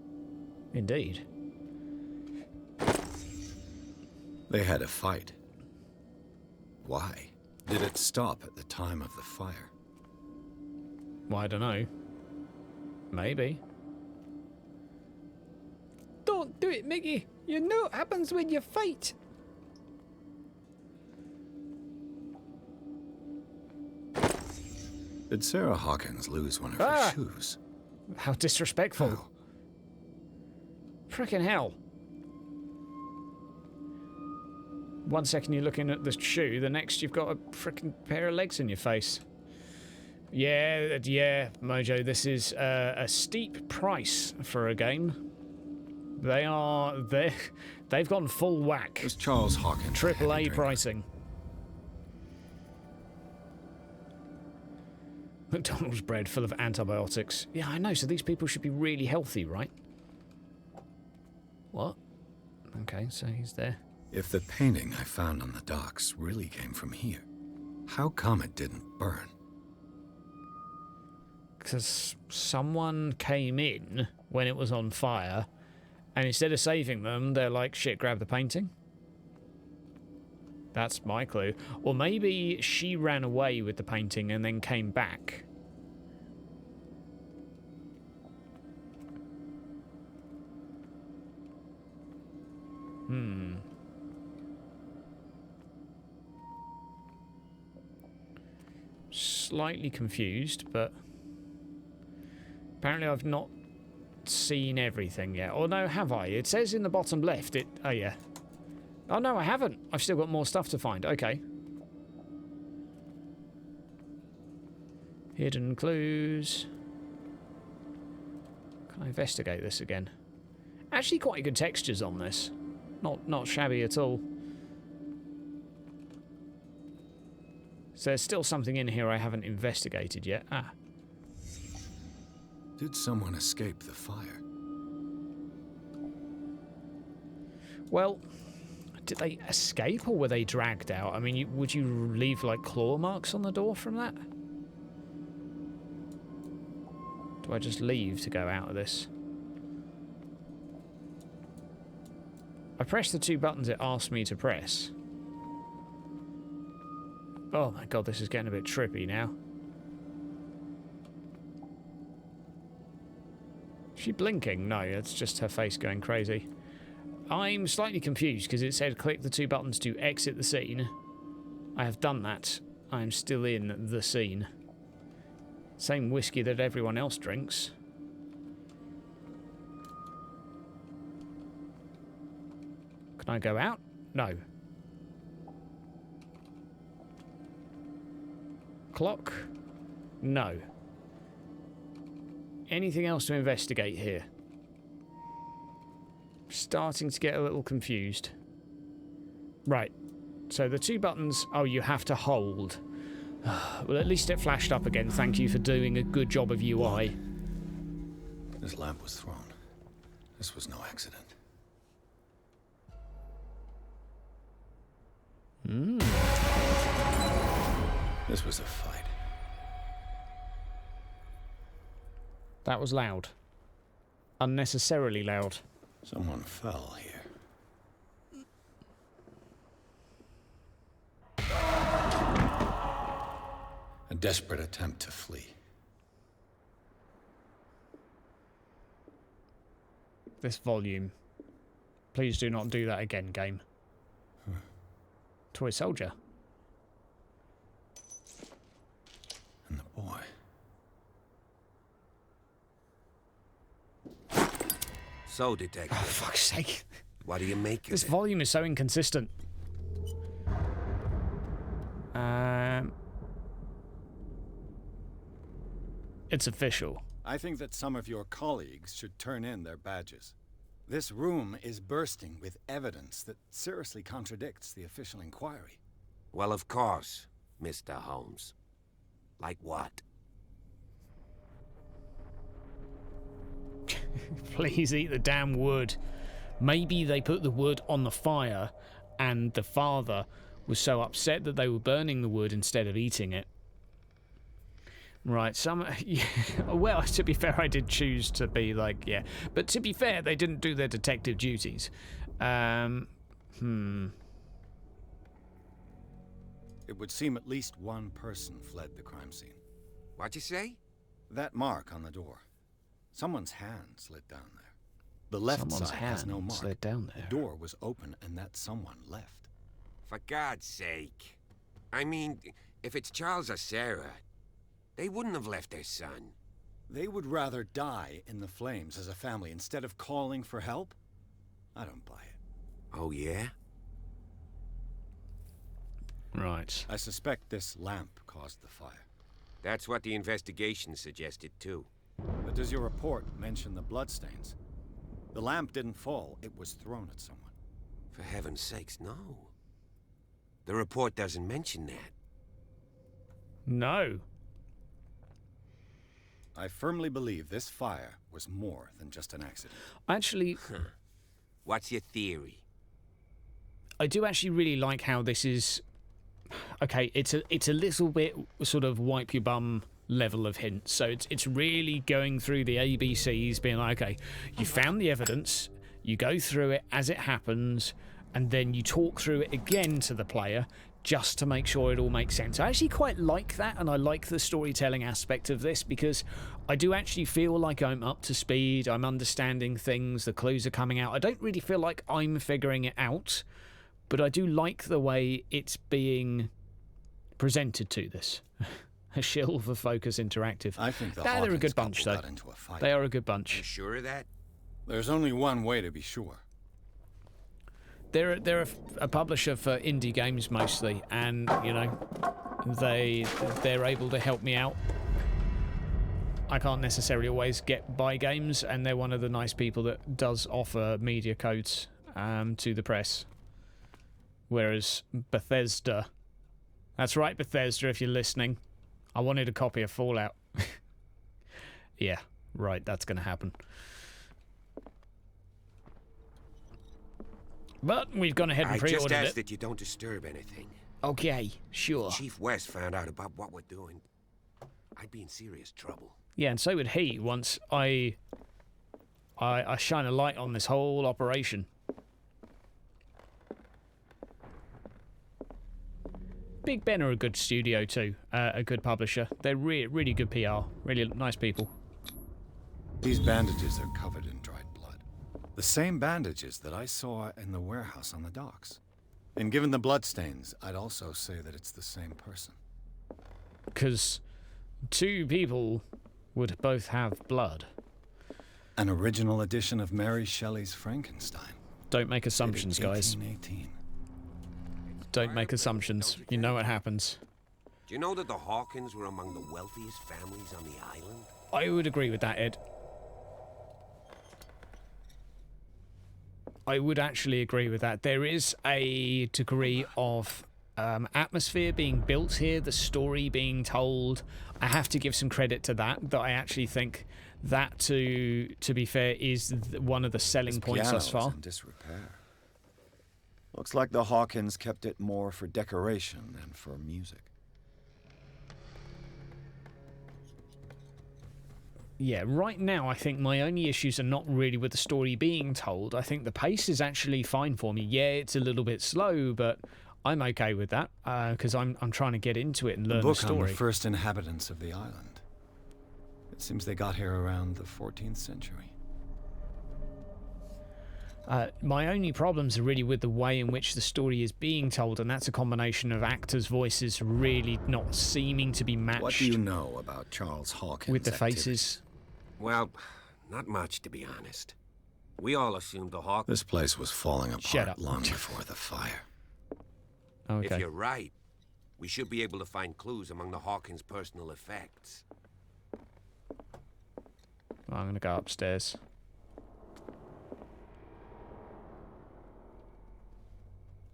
Indeed. They had a fight. Why? Did it stop at the time of the fire? Well, I don't know. Maybe. Don't do it, Mickey. You know what happens when you fight. Did Sarah Hawkins lose one of her shoes? How disrespectful. Frickin' hell. One second you're looking at the shoe, the next you've got a frickin' pair of legs in your face. Yeah, Mojo, this is a steep price for a game. They've gone full whack. Was Charles Hawkins AAA pricing. McDonald's bread full of antibiotics. Yeah, I know, so these people should be really healthy, right? What? Okay, so he's there. If the painting I found on the docks really came from here, how come it didn't burn? Because someone came in when it was on fire, and instead of saving them, they're like, shit, grab the painting. That's my clue. Or maybe she ran away with the painting and then came back. Slightly confused, but apparently I've not seen everything yet. Or no, have I? It says in the bottom left, oh yeah. Oh no, I haven't. I've still got more stuff to find. Okay. Hidden clues. Can I investigate this again? Actually quite good textures on this. Not shabby at all. So there's still something in here I haven't investigated yet. Ah. Did someone escape the fire? Well, did they escape or were they dragged out? I mean, would you leave, like, claw marks on the door from that? Do I just leave to go out of this? I pressed the two buttons it asked me to press. Oh my god, this is getting a bit trippy now. Is she blinking? No, it's just her face going crazy. I'm slightly confused because it said click the two buttons to exit the scene. I have done that. I'm still in the scene. Same whiskey that everyone else drinks. Can I go out? No. Clock? No. Anything else to investigate here? Starting to get a little confused. Right. So the two buttons... Oh, you have to hold. Well, at least it flashed up again. Thank you for doing a good job of UI. This lamp was thrown. This was no accident. This was a fight. That was loud. Unnecessarily loud. Someone fell here. A desperate attempt to flee. This volume. Please do not do that again, game. Toy soldier. And the boy. So, Detective. Oh, fuck's sake. What do you make of This it? volume is so inconsistent. It's official. I think that some of your colleagues should turn in their badges. This room is bursting with evidence that seriously contradicts the official inquiry. Well, of course, Mr. Holmes. Like what? Please eat the damn wood. Maybe they put the wood on the fire and the father was so upset that they were burning the wood instead of eating it. Right, well, to be fair, I did choose to be like, yeah. But to be fair, they didn't do their detective duties. It would seem at least one person fled the crime scene. What'd you say? That mark on the door. Someone's hand slid down there. The left side has no mark. Slid down there. The door was open and that someone left. For God's sake. I mean, if it's Charles or Sarah, they wouldn't have left their son. They would rather die in the flames as a family instead of calling for help? I don't buy it. Oh, yeah? Right. I suspect this lamp caused the fire. That's what the investigation suggested, too. But does your report mention the bloodstains? The lamp didn't fall, it was thrown at someone. For heaven's sakes, no. The report doesn't mention that. No. I firmly believe this fire was more than just an accident. Actually... What's your theory? I do actually really like how this is... Okay, it's a little bit sort of wipe your bum level of hints. So it's really going through the ABCs, being like, okay, you found the evidence, you go through it as it happens, and then you talk through it again to the player just to make sure it all makes sense. I actually quite like that, and I like the storytelling aspect of this because I do actually feel like I'm up to speed, I'm understanding things, the clues are coming out. I don't really feel like I'm figuring it out, but I do like the way it's being presented to this. A shill for Focus Interactive. I think they're a good bunch, though. They are a good bunch. You sure of that? There's only one way to be sure. They're a publisher for indie games mostly, and you know, they're able to help me out. I can't necessarily always buy games, and they're one of the nice people that does offer media codes to the press. Whereas Bethesda, that's right, Bethesda, if you're listening, I wanted a copy of Fallout. Yeah, right, that's going to happen. But we've gone ahead and pre-ordered it. I just ask that you don't disturb anything. Okay, sure. Chief West found out about what we're doing. I'd be in serious trouble. Yeah, and so would he once I shine a light on this whole operation. Big Ben are a good studio too, a good publisher. They're really good PR, really nice people. These bandages are covered in dried blood. The same bandages that I saw in the warehouse on the docks. And given the bloodstains, I'd also say that it's the same person. Because two people would both have blood. An original edition of Mary Shelley's Frankenstein. Don't make assumptions, guys. 1818. Don't make assumptions. You know what happens. Do you know that the Hawkins were among the wealthiest families on the island? I would agree with that, Ed. I would actually agree with that. There is a degree of atmosphere being built here, the story being told. I have to give some credit to that I actually think that, to be fair, is one of the selling points thus far. In disrepair. Looks like the Hawkins kept it more for decoration than for music. Yeah, right now I think my only issues are not really with the story being told. I think the pace is actually fine for me. Yeah, it's a little bit slow, but I'm okay with that because I'm trying to get into it and learn the story. A book on the first inhabitants of the island. It seems they got here around the 14th century. My only problems are really with the way in which the story is being told, and that's a combination of actors' voices really not seeming to be matched. What do you know about Charles Hawkins' with the faces? Well, not much, to be honest. We all assumed the Hawkins... This place was falling apart long before the fire. Okay. If you're right, we should be able to find clues among the Hawkins' personal effects. I'm going to go upstairs.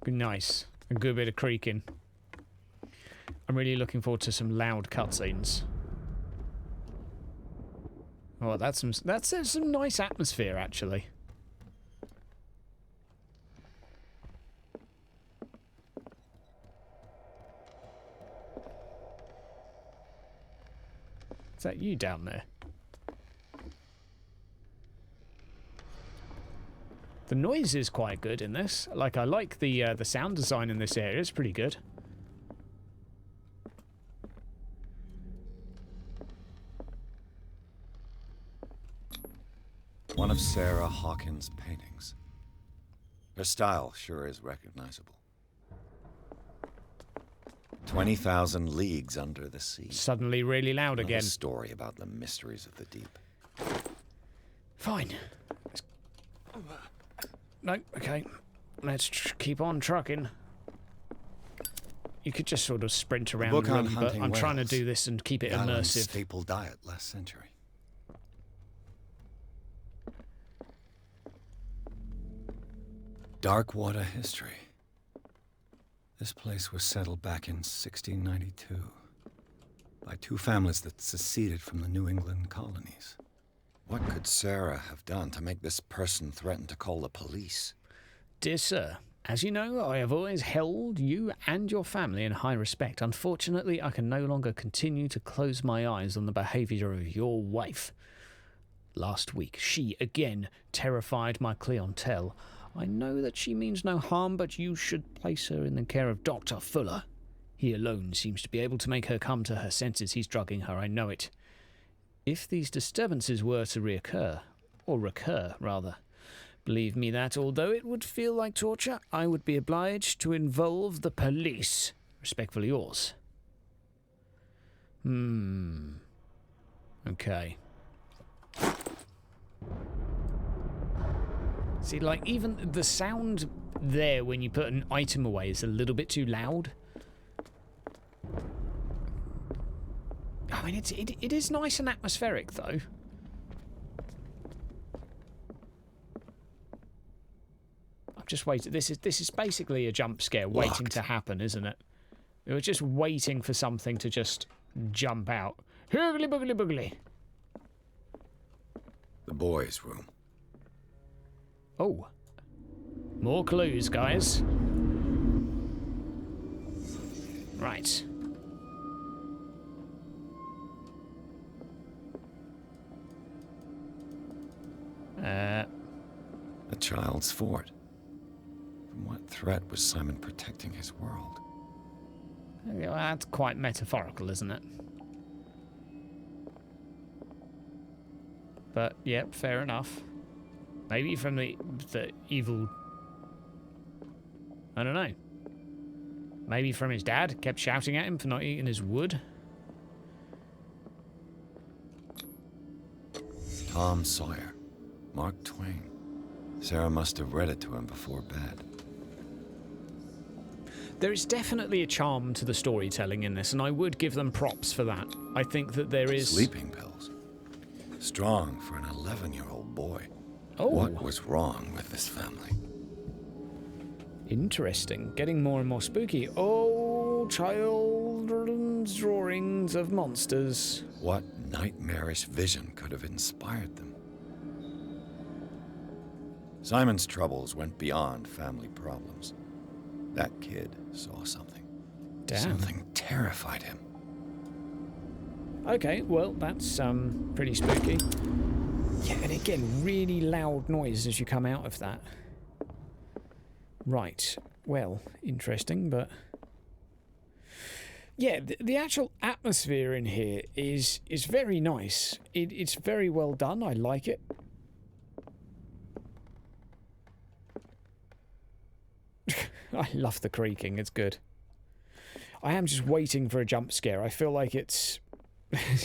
Nice. A good bit of creaking. I'm really looking forward to some loud cutscenes. Oh, that's some nice atmosphere, actually. Is that you down there? The noise is quite good in this. Like, I like the sound design in this area. It's pretty good. One of Sarah Hawkins' paintings. Her style sure is recognizable. 20,000 Leagues Under the Sea. Suddenly really loud again. A story about the mysteries of the deep. Fine. No, okay. Let's keep on trucking. You could just sort of sprint around the room, but I'm trying to do this and keep it immersive. Staple diet last century. Darkwater history. This place was settled back in 1692 by two families that seceded from the New England colonies. What could Sarah have done to make this person threaten to call the police? Dear sir, as you know, I have always held you and your family in high respect. Unfortunately, I can no longer continue to close my eyes on the behavior of your wife. Last week, she again terrified my clientele. I know that she means no harm, but you should place her in the care of Dr. Fuller. He alone seems to be able to make her come to her senses. He's drugging her, I know it. If these disturbances were to recur, believe me that, although it would feel like torture, I would be obliged to involve the police. Respectfully yours. Okay. See, like, even the sound there when you put an item away is a little bit too loud. I mean, it is nice and atmospheric, though. I'm just waiting. This is basically a jump scare waiting to happen, isn't it? We're just waiting for something to just jump out. Hoogly boogly boogly. The boys' room. Oh. More clues, guys. Right. A child's fort. From what threat was Simon protecting his world? Well, that's quite metaphorical, isn't it? But, yep, fair enough. Maybe from the evil... I don't know. Maybe from his dad, kept shouting at him for not eating his wood. Tom Sawyer. Mark Twain. Sarah must have read it to him before bed. There is definitely a charm to the storytelling in this, and I would give them props for that. I think that there is... Sleeping pills. Strong for an 11-year-old boy. Oh. What was wrong with this family? Interesting. Getting more and more spooky. Oh, children's drawings of monsters. What nightmarish vision could have inspired them? Simon's troubles went beyond family problems. That kid saw something. Damn. Something terrified him. Okay, well, that's pretty spooky. Yeah, and again, really loud noise as you come out of that. Right. Well, interesting, but... Yeah, the actual atmosphere in here is very nice. It's very well done. I like it. I love the creaking. It's good. I am just waiting for a jump scare. I feel like it's...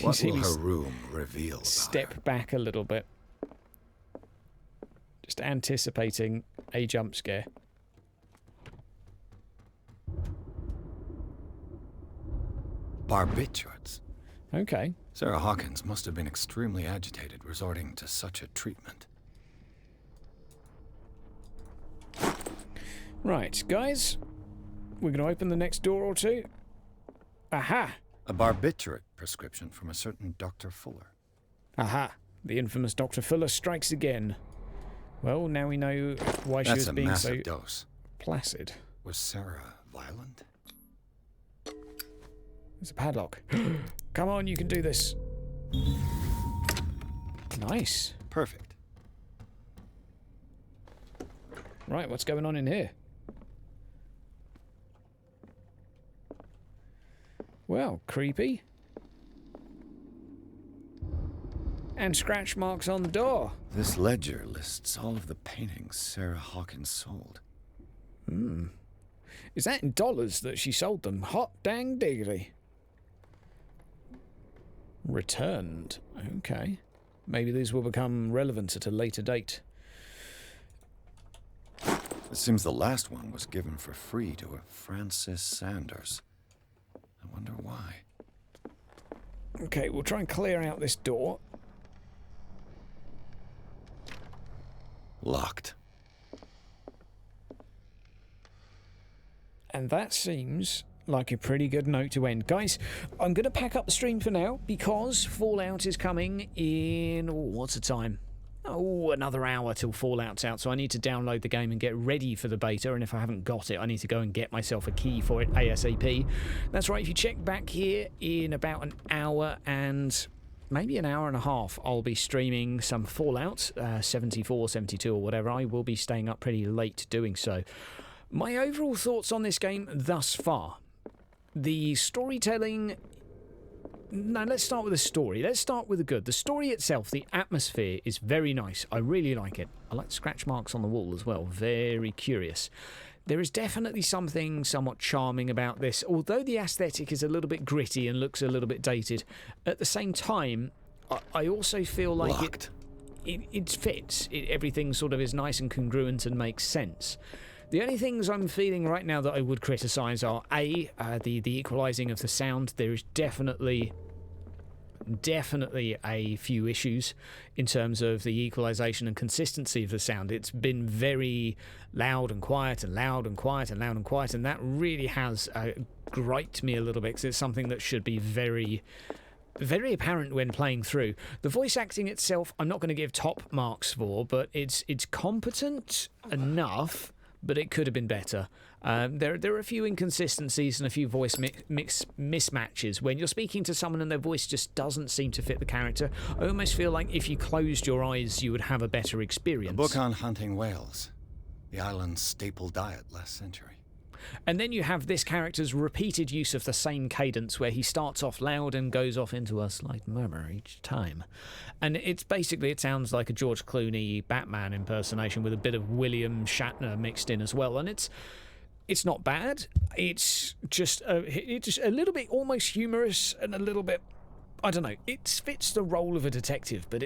What will her room reveal about Step her? back a little bit. Just anticipating a jump scare. Barbiturates. Okay. Sarah Hawkins must have been extremely agitated, resorting to such a treatment. Right, guys. We're going to open the next door or two. Aha! A barbiturate prescription from a certain Dr. Fuller. Aha! The infamous Dr. Fuller strikes again. Well, now we know why she was being so... That's a massive dose. Placid. Was Sarah violent? There's a padlock. Come on, you can do this. Nice. Perfect. Right, what's going on in here? Well, creepy. And scratch marks on the door. This ledger lists all of the paintings Sarah Hawkins sold. Is that in dollars that she sold them? Hot dang diggity. Returned. Okay. Maybe these will become relevant at a later date. It seems the last one was given for free to a Francis Sanders. I wonder why. Okay, we'll try and clear out this door. Locked. And that seems like a pretty good note to end. Guys, I'm going to pack up the stream for now because Fallout is coming in... Oh, what's the time? Oh, another hour till Fallout's out, so I need to download the game and get ready for the beta, and if I haven't got it, I need to go and get myself a key for it ASAP. That's right, if you check back here in about an hour and maybe an hour and a half, I'll be streaming some Fallout, 74, 72 or whatever. I will be staying up pretty late doing so. My overall thoughts on this game thus far. The storytelling... No, let's start with the story. Let's start with the good. The story itself, the atmosphere is very nice. I really like it. I like the scratch marks on the wall as well. Very curious. There is definitely something somewhat charming about this. Although the aesthetic is a little bit gritty and looks a little bit dated, at the same time, I also feel like it fits. Everything sort of is nice and congruent and makes sense. The only things I'm feeling right now that I would criticise are the equalising of the sound. There is definitely a few issues in terms of the equalisation and consistency of the sound. It's been very loud and quiet and loud and quiet and loud and quiet, and that really has griped me a little bit because it's something that should be very apparent when playing through. The voice acting itself, I'm not going to give top marks for, but it's competent enough. But it could have been better. There are a few inconsistencies and a few voice mismatches. When you're speaking to someone and their voice just doesn't seem to fit the character, I almost feel like if you closed your eyes, you would have a better experience. A book on hunting whales, the island's staple diet last century. And then you have this character's repeated use of the same cadence where he starts off loud and goes off into a slight murmur each time. And it sounds like a George Clooney Batman impersonation with a bit of William Shatner mixed in as well. And it's not bad. It's just a little bit almost humorous and a little bit... I don't know, it fits the role of a detective, but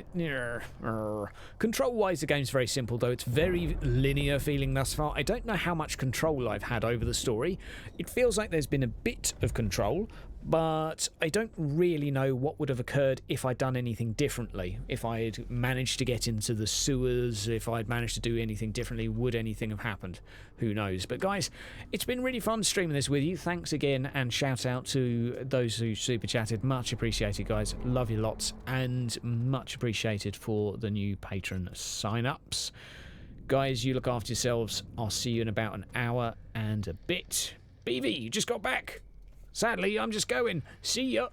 control-wise, the game's very simple, though. It's very linear feeling thus far. I don't know how much control I've had over the story. It feels like there's been a bit of control, but I don't really know what would have occurred if I'd done anything differently. If I'd managed to get into the sewers, if I'd managed to do anything differently, would anything have happened? Who knows? But guys, it's been really fun streaming this with you. Thanks again, and shout out to those who super chatted. Much appreciated, guys. Love you lots, and much appreciated for the new patron sign-ups. Guys, you look after yourselves. I'll see you in about an hour and a bit. BV, you just got back. Sadly, I'm just going. See ya.